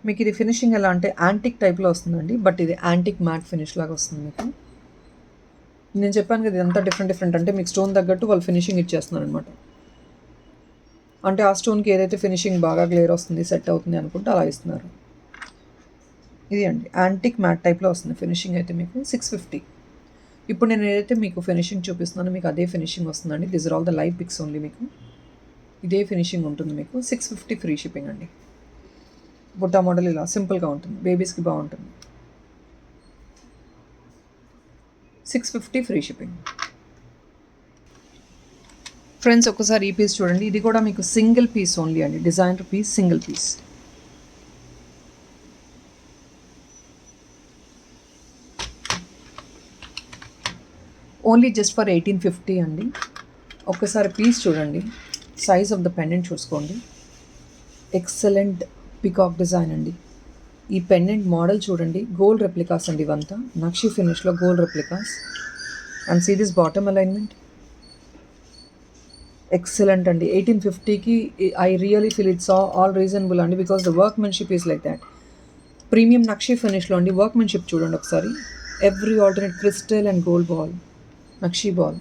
మీకు ఇది ఫినిషింగ్ ఎలా అంటే యాంటిక్ టైప్లో వస్తుందండి, బట్ ఇది యాంటిక్ మ్యాట్ ఫినిష్ లాగా వస్తుంది. మీకు నేను చెప్పాను కదా ఇదంతా డిఫరెంట్ అంటే మీకు స్టోన్ తగ్గట్టు వాళ్ళు ఫినిషింగ్ ఇచ్చేస్తున్నారు అనమాట. అంటే ఆ స్టోన్కి ఏదైతే ఫినిషింగ్ బాగా గ్లేర్ వస్తుంది, సెట్ అవుతుంది అనుకుంటే అలా ఇస్తున్నారు. ఇది అండి యాంటిక్ మ్యాట్ టైప్లో వస్తుంది ఫినిషింగ్ అయితే మీకు 650. ఇప్పుడు నేను ఏదైతే మీకు ఫినిషింగ్ చూపిస్తున్నానో మీకు అదే ఫినిషింగ్ వస్తుందండి. This are all the live pics only. మీకు ఇదే ఫినిషింగ్ ఉంటుంది. మీకు 650 ఫ్రీ షిప్పింగ్ అండి. బుట్టా మోడల్ ఇలా సింపుల్గా ఉంటుంది, బేబీస్కి బాగుంటుంది. 650 ఫ్రీ షిప్పింగ్. ఫ్రెండ్స్ ఒకసారి ఈ పీస్ చూడండి. ఇది కూడా మీకు సింగిల్ పీస్ ఓన్లీ అండి. Designer piece, single piece. Only just for 1850 అండి. ఒక్కసారి పీస్ చూడండి, సైజ్ ఆఫ్ ద పెండెంట్ చూసుకోండి. ఎక్సలెంట్ పికాక్ డిజైన్ అండి. ఈ పెండెంట్ మోడల్ చూడండి, గోల్డ్ రెప్లికాస్ అండి. ఇవంతా నక్షి ఫినిష్లో gold replicas. And see this bottom alignment, excellent అండి. 1850కి I really feel it's all reasonable అండి, because the workmanship is like that. Premium nakshi ఫినిష్లో అండి. వర్క్మెన్షిప్ చూడండి ఒకసారి. Every alternate crystal and gold ball, nakshi ball.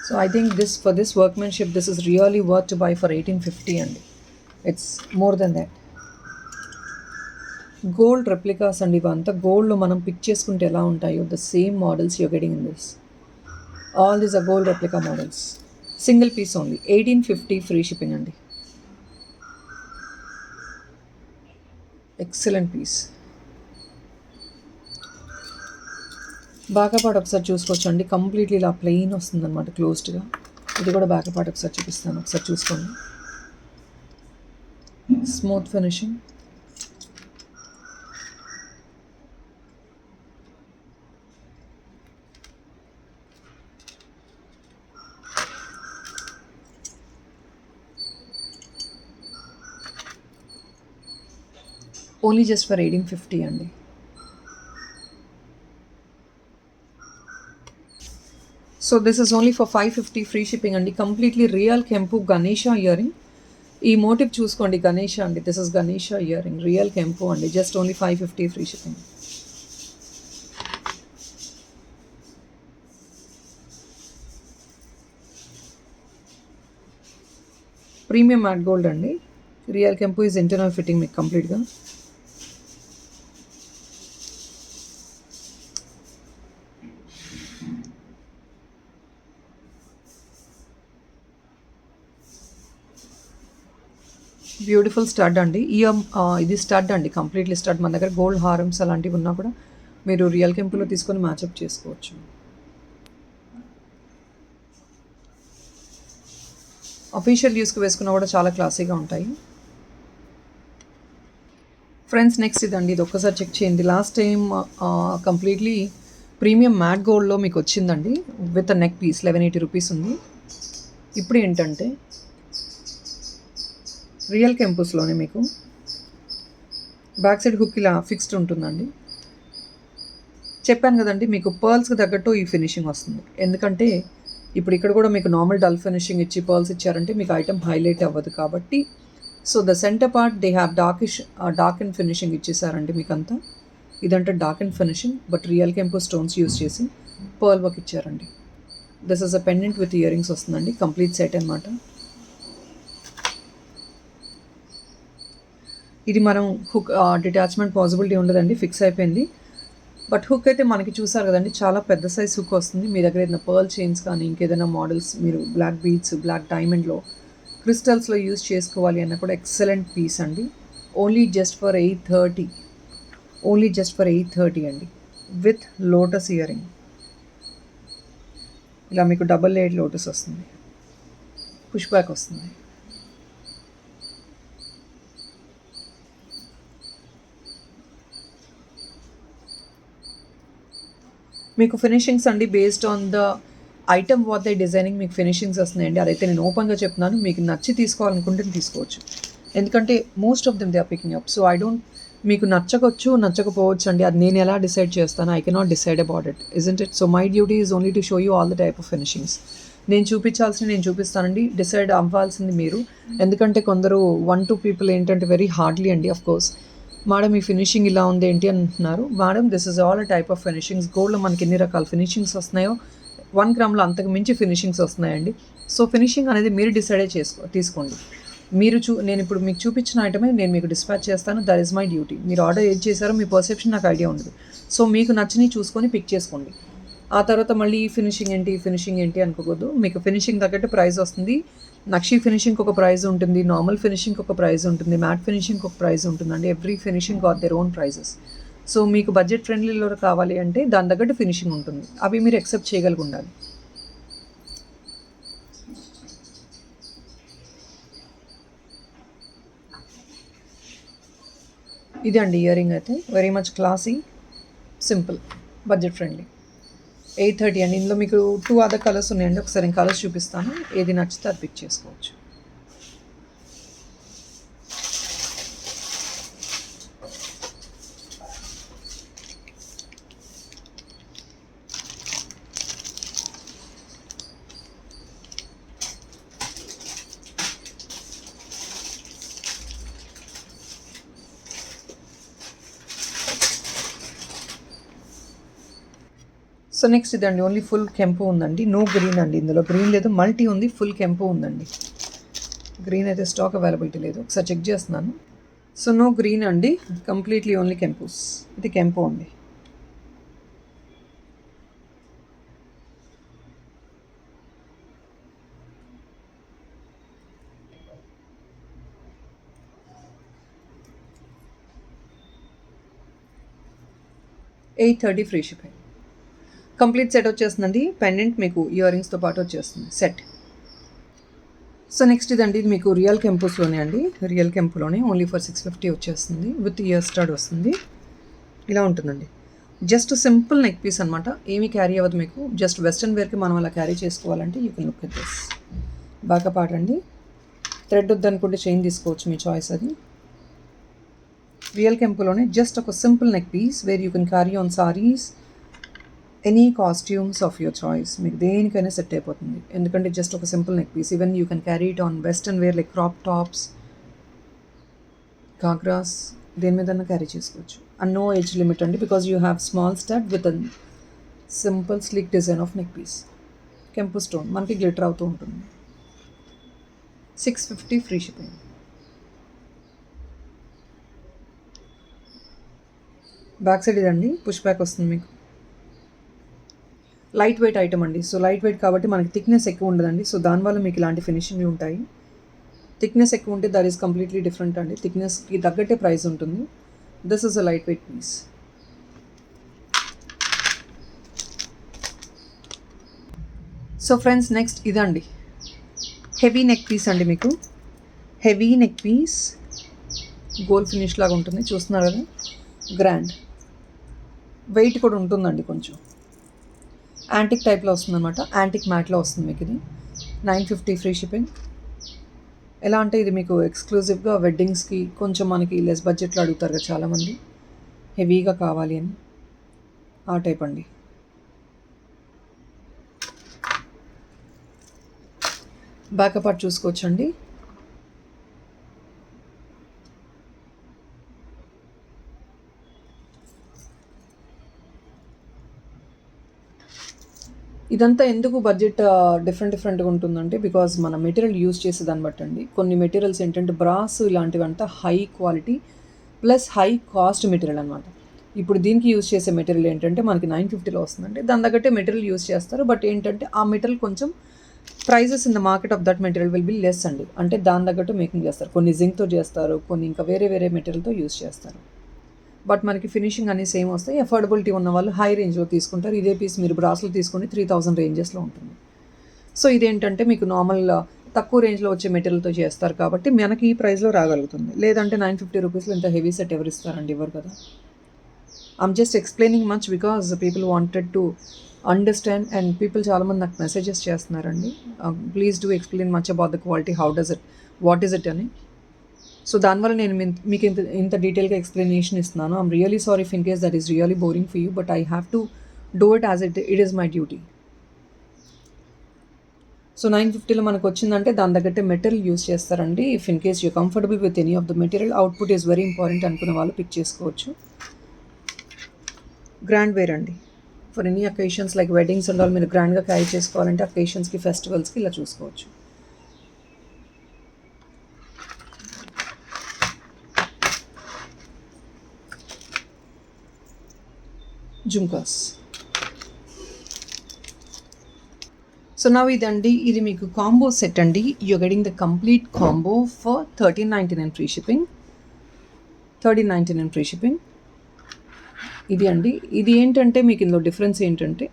So I think for this workmanship, this is really worth to buy for 1850 and it's more than that. Gold replicas and ivanta gold lo manam pick cheskunte ela untayo, the same models you're getting in this. All these are gold replica models. Single piece only, 1850 free shipping andi. Excellent piece. Back part ఒకసారి చూసుకోవచ్చు అండి. Completely ఇలా plain వస్తుంది అనమాట, క్లోజ్డ్గా. ఇది కూడా back part ఒకసారి చూపిస్తాను, ఒకసారి చూసుకోండి. Smooth finishing. Only just for 1850 అండి. So this is only for 550 free shipping అండి. కంప్లీట్లీ రియల్ కెంపు గణేష ఇయర్ రింగ్. ఈ మోటివ్ చూసుకోండి, గణేష అండి. This is Ganesha ear ring, real కెంపు అండి. Just only 550 free shipping. Premium matte gold అండి. రియల్ కెంపు ఈజ్ ఇంటర్నల్ ఫిట్టింగ్ మీకు కంప్లీట్గా. బ్యూటిఫుల్ స్టడ్ అండి. ఇది స్టడ్ అండి, కంప్లీట్లీ స్టడ్. మన దగ్గర గోల్డ్ హారమ్స్ అలాంటివి ఉన్నా కూడా మీరు రియల్ కెంపులో తీసుకొని మ్యాచప్ చేసుకోవచ్చు. అఫీషియల్ యూస్కి వేసుకున్నా కూడా చాలా క్లాసీగా ఉంటాయి. ఫ్రెండ్స్ నెక్స్ట్ ఇదండి. ఇది ఒక్కసారి చెక్ చేయండి. Last time completely premium matte గోల్డ్లో మీకు వచ్చిందండి, with a neck piece. 1180 rupees ఉంది. ఇప్పుడు ఏంటంటే రియల్ కెంపుస్లోనే మీకు బ్యాక్ సైడ్ హుక్ ఇలా ఫిక్స్డ్ ఉంటుందండి. చెప్పాను కదండి మీకు పర్ల్స్కి తగ్గట్టు ఈ ఫినిషింగ్ వస్తుంది. ఎందుకంటే ఇప్పుడు ఇక్కడ కూడా మీకు నార్మల్ డల్ ఫినిషింగ్ ఇచ్చి పర్ల్స్ ఇచ్చారంటే మీకు ఐటమ్ హైలైట్ అవ్వదు కాబట్టి. So the centre part they have dark and finishing ఇచ్చేసారండి మీకు అంతా. ఇదంటే dark and finishing, but real కెంపు స్టోన్స్ యూస్ చేసి పర్ల్ వర్క్ ఇచ్చారండి. This is a pendant with ear rings వస్తుందండి, కంప్లీట్ సెట్ అనమాట. ఇది మనం హుక్ డిటాచ్మెంట్ పాసిబిలిటీ ఉండదండి, ఫిక్స్ అయిపోయింది. బట్ హుక్ అయితే మనకి చూసారు కదండి, చాలా పెద్ద సైజ్ హుక్ వస్తుంది. మీ దగ్గర ఏదైనా పర్ల్ చైన్స్ కానీ ఇంకేదైనా మోడల్స్ మీరు బ్లాక్ బీడ్స్, బ్లాక్ డైమండ్లో, క్రిస్టల్స్లో యూస్ చేసుకోవాలి అన్న కూడా ఎక్సలెంట్ పీస్ అండి. Only just for 830, only just for 830 అండి. విత్ లోటస్ ఇయర్ రింగ్, ఇలా మీకు డబల్ లేయర్డ్ లోటస్ వస్తుంది, పుష్ బ్యాక్ వస్తుంది. మీకు ఫినిషింగ్స్ అండి based on the item what the designing మీకు ఫినిషింగ్స్ వస్తున్నాయండి. అదైతే నేను ఓపెన్గా చెప్తున్నాను, మీకు నచ్చి తీసుకోవాలనుకుంటే తీసుకోవచ్చు. ఎందుకంటే most of them they are picking up. So I don't, మీకు నచ్చవచ్చు నచ్చకపోవచ్చు అండి, అది నేను ఎలా డిసైడ్ చేస్తాను. I cannot decide about it, isn't it? So my duty is only to show you all the type of finishings. నేను చూపించాల్సింది నేను చూపిస్తానండి, డిసైడ్ అవ్వాల్సింది మీరు. ఎందుకంటే కొందరు 1-2 పీపుల్ ఏంటంటే వెరీ హార్డ్లీ అండి, ఆఫ్ కోర్స్ మేడం ఈ ఫినిషింగ్ ఇలా ఉంది ఏంటి అంటున్నారు. Madam this is all type of finishings. గోల్డ్లో మనకి ఎన్ని రకాల ఫినిషింగ్స్ వస్తున్నాయో 1 గ్రామ్లో అంతకు మించి ఫినిషింగ్స్ వస్తున్నాయండి. సో ఫినిషింగ్ అనేది మీరు డిసైడ్ తీసుకోండి. నేను ఇప్పుడు మీకు చూపించిన ఐటమే నేను మీకు డిస్పాచ్ చేస్తాను. That is my duty. మీరు ఆర్డర్ ఏది చేశారో మీ పర్సెప్షన్ నాకు ఐడియా ఉండదు. సో మీకు నచ్చినవి చూసుకొని పిక్ చేసుకోండి. ఆ తర్వాత మళ్ళీ ఈ ఫినిషింగ్ ఏంటి అనుకోకూడదు. మీకు ఫినిషింగ్ తగ్గట్టు ప్రైస్ వస్తుంది. నక్షీ ఫినిషింగ్కి ఒక ప్రైస్ ఉంటుంది, నార్మల్ ఫినిషింగ్కి ఒక ప్రైస్ ఉంటుంది, మ్యాట్ ఫినిషింగ్కి ఒక ప్రైస్ ఉంటుందండి. Every finishing got their own prices. So మీకు బడ్జెట్ ఫ్రెండ్లీలో కావాలి అంటే దాని తగ్గట్టు ఫినిషింగ్ ఉంటుంది. అవి మీరు యాక్సెప్ట్ చేయగలిగి ఉండాలి. ఇది అండి ఇయర్ రింగ్ అయితే very much classy, simple, budget friendly. 830 అండి. ఇందులో మీకు 2 అదర్ కలర్స్ ఉన్నాయండి. ఒకసారి నేను కలర్స్ చూపిస్తాను, ఏది నచ్చితే అది పిక్ చేసుకోవచ్చు. సో నెక్స్ట్ ఇదండి, ఓన్లీ ఫుల్ కెంపు ఉందండి, నో గ్రీన్ అండి. ఇందులో గ్రీన్ లేదు, మల్టీ ఉంది, ఫుల్ కెంపు ఉందండి. గ్రీన్ అయితే స్టాక్ అవైలబిలిటీ లేదు, ఒకసారి చెక్ చేస్తున్నాను. సో నో గ్రీన్ అండి, కంప్లీట్లీ ఓన్లీ కెంపూస్. ఇది కెంపు ఉంది. $830 ఫ్రీ షిప్పింగ్. కంప్లీట్ సెట్ వచ్చేస్తుందండి. పెండెంట్ మీకు ఇయర్ రింగ్స్తో పాటు వచ్చేస్తుంది సెట్. సో నెక్స్ట్ ఇదండి, ఇది మీకు రియల్ కెంపుస్లోనే అండి, రియల్ కెంపులోనే ఓన్లీ ఫర్ 650 వచ్చేస్తుంది. విత్ ఇయర్ స్టార్డ్ వస్తుంది. ఇలా ఉంటుందండి. జస్ట్ సింపుల్ నెక్ పీస్ అనమాట, ఏమీ క్యారీ అవ్వదు మీకు. జస్ట్ వెస్ట్రన్ వేర్కి మనం అలా క్యారీ చేసుకోవాలంటే you can look at this. బాగా పాటండి. థ్రెడ్ వద్దనుకుంటే చైన్ తీసుకోవచ్చు, మీ చాయిస్ అది. రియల్ కెంపులోనే జస్ట్ ఒక simple neck piece where you can carry on saris, any costumes of your choice. మీకు దేనికైనా సెట్ అయిపోతుంది, ఎందుకంటే జస్ట్ ఒక simple neck piece. Even you can carry it on western wear like crop tops, ghagras, దేని మీదన్నా carry చేసుకోవచ్చు. And no age limit అండి, because you have small stud with a simple sleek design of neck piece. Kempu stone మనకి glitter అవుతూ ఉంటుంది. 650 free shipping. Back side ఇదండి, push back వస్తుంది మీకు. లైట్ వెయిట్ ఐటమ్ అండి. సో లైట్ వెయిట్ కాబట్టి మనకి థిక్నెస్ ఎక్కువ ఉండదండి. సో దానివల్ల మీకు ఇలాంటి ఫినిషింగ్లు ఉంటాయి. థిక్నెస్ ఎక్కువ ఉంటే దట్ ఈస్ కంప్లీట్లీ డిఫరెంట్ అండి. థిక్నెస్కి తగ్గట్టే ప్రైస్ ఉంటుంది. This is a light weight piece. So friends next ఇదండి, హెవీ నెక్ పీస్ అండి. మీకు heavy neck piece gold finish లాగా ఉంటుంది, చూస్తున్నారు కదా. గ్రాండ్ వెయిట్ కూడా ఉంటుందండి కొంచెం. యాంటిక్ టైప్లో వస్తుంది అనమాట, యాంటిక్ మ్యాట్లో వస్తుంది మీకు. ఇది 950 ఫ్రీ షిప్పింగ్. ఎలా అంటే ఇది మీకు ఎక్స్క్లూజివ్గా వెడ్డింగ్స్కి, కొంచెం మనకి లెస్ బడ్జెట్లో అడుగుతారు కదా చాలామంది, హెవీగా కావాలి అని, ఆ టైప్ అండి. బ్యాకప్ పార్ట్ చూసుకోవచ్చండి. ఇదంతా ఎందుకు బడ్జెట్ డిఫరెంట్గా ఉంటుందంటే, బికాజ్ మన మెటీరియల్ యూజ్ చేసేదాన్ని బట్టి అండి. కొన్ని మెటీరియల్స్ ఏంటంటే బ్రాస్ ఇలాంటివంతా high quality plus high cost material అనమాట. ఇప్పుడు దీనికి యూజ్ చేసే మెటీరియల్ ఏంటంటే మనకి 950లో వస్తుందంటే దాని తగ్గట్టే మెటీరియల్ యూజ్ చేస్తారు. బట్ ఏంటంటే ఆ మెటీరియల్ కొంచెం prices in the market of that material will be less అండి. అంటే దాని తగ్గట్టు మేకింగ్ చేస్తారు. కొన్ని జింక్తో చేస్తారు, కొన్ని ఇంకా వేరే వేరే మెటీరియల్తో యూజ్ చేస్తారు. బట్ మనకి ఫినిషింగ్ అన్నీ సేమ్ వస్తాయి. అఫోర్డబిలిటీ ఉన్న వాళ్ళు హై రేంజ్లో తీసుకుంటారు. ఇదే పీస్ మీరు బ్రాస్లో తీసుకుని 3000 రేంజెస్లో ఉంటుంది. సో ఇదేంటంటే మీకు నార్మల్ తక్కువ రేంజ్లో వచ్చే మెటీరియల్తో చేస్తారు కాబట్టి మనకి ఈ ప్రైస్లో రాగలుగుతుంది. లేదంటే 950 రూపీస్లో ఇంత హెవీ సెట్ ఎవరు ఇస్తారండి? ఇవ్వరు కదా. I'm just explaining much because people wanted to understand and people చాలామంది నాకు మెసేజెస్ చేస్తున్నారండి. Please do explain much about the quality, how does it, what is it అని. సో దానివల్ల నేను మీకు ఇంత డీటెయిల్గా ఎక్స్ప్లెనేషన్ ఇస్తున్నాను. I'm really sorry if in case that is really boring for you, but I have to do it as it is my duty. So 950లో మనకు వచ్చిందంటే దాని తగ్గట్టే మెటీరియల్ యూస్ చేస్తారండి. If in case you comfortable with any of the material, output is very important అనుకునే వాళ్ళు pick చేసుకోవచ్చు. Grand wear అండి, for any occasions like weddings and all మీరు గ్రాండ్గా క్యారీ చేసుకోవాలంటే అకేషన్స్కి, ఫెస్టివల్స్కి ఇలా చూసుకోవచ్చు. జుమ్కాస్. సో నవ్ ఇదండి, ఇది మీకు కాంబో సెట్ అండి. You getting the complete combo for 1399 free shipping. 1399 free shipping. ఇది అండి, ఇది ఏంటంటే మీకు ఇందులో డిఫరెన్స్ ఏంటంటే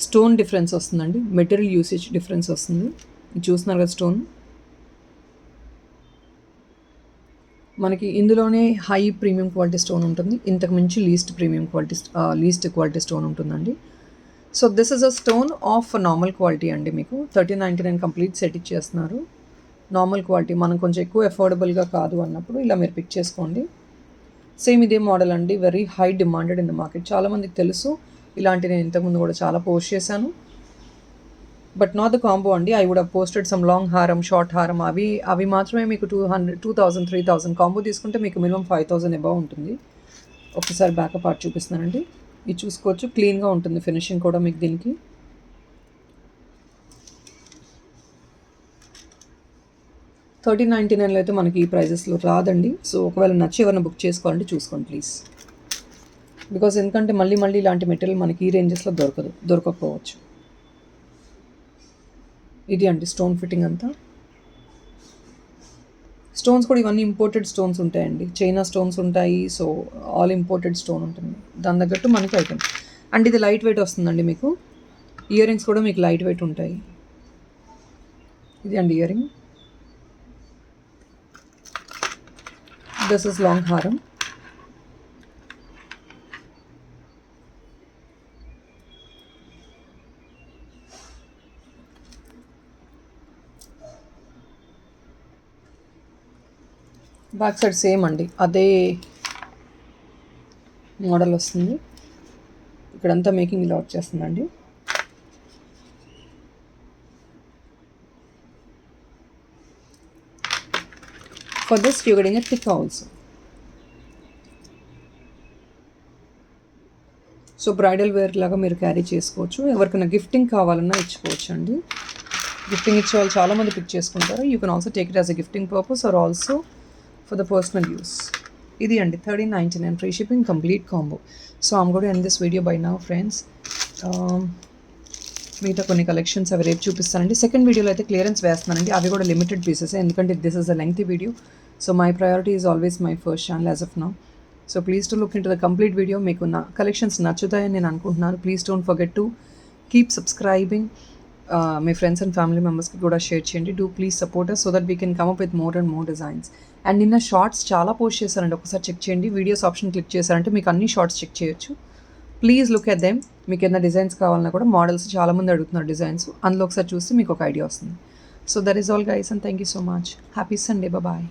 స్టోన్ డిఫరెన్స్ వస్తుందండి, మెటీరియల్ యూసేజ్ డిఫరెన్స్ వస్తుంది. ఇది చూస్తున్నారు కదా స్టోన్. మనకి ఇందులోనే హై ప్రీమియం క్వాలిటీ స్టోన్ ఉంటుంది, ఇంతకు మించి లీస్ట్ క్వాలిటీ స్టోన్ ఉంటుందండి. So this is a stone of normal quality అండి. మీకు 1399 కంప్లీట్ సెట్ ఇచ్చేస్తున్నారు. నార్మల్ క్వాలిటీ మనం కొంచెం ఎక్కువ అఫోర్డబుల్గా కాదు అన్నప్పుడు ఇలా మీరు పిక్ చేసుకోండి. సేమ్ ఇదే మోడల్ అండి, very high demanded in the market. చాలామందికి తెలుసు, ఇలాంటి నేను ఇంతకుముందు కూడా చాలా పోస్ట్ చేశాను. బట్ నాట్ ద కాంబో అండి. I would have posted some long హారం, షార్ట్ హారం, అవి మాత్రమే మీకు 200, 2000, 3000. కాంబో తీసుకుంటే మీకు మినిమం 5000 అబౌవ్ ఉంటుంది. ఒకసారి బ్యాకప్ పార్ట్ చూపిస్తున్నానండి, ఇది చూసుకోవచ్చు. క్లీన్గా ఉంటుంది ఫినిషింగ్ కూడా మీకు దీనికి. $1399 అయితే మనకి ఈ ప్రైజెస్లో రాదండి. సో ఒకవేళ నచ్చి ఎవరైనా బుక్ చేసుకోవాలంటే చూసుకోండి ప్లీజ్. బికాజ్ ఎందుకంటే మళ్ళీ ఇలాంటి మెటీరియల్ మనకి ఈ రేంజెస్లో దొరకకపోవచ్చు. ఇది అండి స్టోన్ ఫిట్టింగ్ అంతా. స్టోన్స్ కూడా ఇవన్నీ ఇంపోర్టెడ్ స్టోన్స్ ఉంటాయండి, చైనా స్టోన్స్ ఉంటాయి. సో ఆల్ ఇంపోర్టెడ్ స్టోన్ ఉంటుంది, దాని తగ్గట్టు మనకి ఐటమ్. అండ్ ఇది లైట్ వెయిట్ వస్తుందండి మీకు. ఇయర్ రింగ్స్ కూడా మీకు లైట్ వెయిట్ ఉంటాయి. ఇది అండి ear ring. This is long హారం. బ్యాక్ సైడ్ సేమ్ అండి, అదే మోడల్ వస్తుంది. ఇక్కడంతా మేకింగ్ ఇలా వచ్చేస్తుందండి. For this you getting a tick also. So bridal wear లాగా మీరు క్యారీ చేసుకోవచ్చు. ఎవరికైనా గిఫ్టింగ్ కావాలన్నా ఇచ్చుకోవచ్చు అండి. గిఫ్టింగ్ ఇచ్చే వాళ్ళు చాలామంది పిక్ చేసుకుంటారు. You can also take it as a gifting purpose or also for the personal use. ఇది అండి 1399 free shipping complete combo. So I'm going to end this video by now friends. మిగతా కొన్ని collections అవి రేపు చూపిస్తానండి. Second వీడియోలో అయితే clearance వేస్తున్నానండి, అవి కూడా లిమిటెడ్ పీసెస్, ఎందుకంటే this is a lengthy video. So my priority is always my first channel as of now. So please to look in to the complete video. మీకు నా కలెక్షన్స్ నచ్చుతాయని నేను అనుకుంటున్నాను. Please don't forget to keep subscribing. Me friends and family మెంబర్స్కి కూడా share చేయండి. Do please support us so that we can come up with more and more designs. And నిన్న shorts చాలా post చేశారండి, ఒకసారి చెక్ చేయండి. వీడియోస్ ఆప్షన్ క్లిక్ చేశారంటే మీకు అన్ని షార్ట్స్ చెక్ చేయొచ్చు. Please look at them. మీకు ఏదైనా డిజైన్స్ కావాలన్నా కూడా మోడల్స్ చాలామంది అడుగుతున్నారు డిజైన్స్, అందులో ఒకసారి చూస్తే మీకు ఒక ఐడియా వస్తుంది. So that is all guys and thank you so much. Happy Sunday, bye.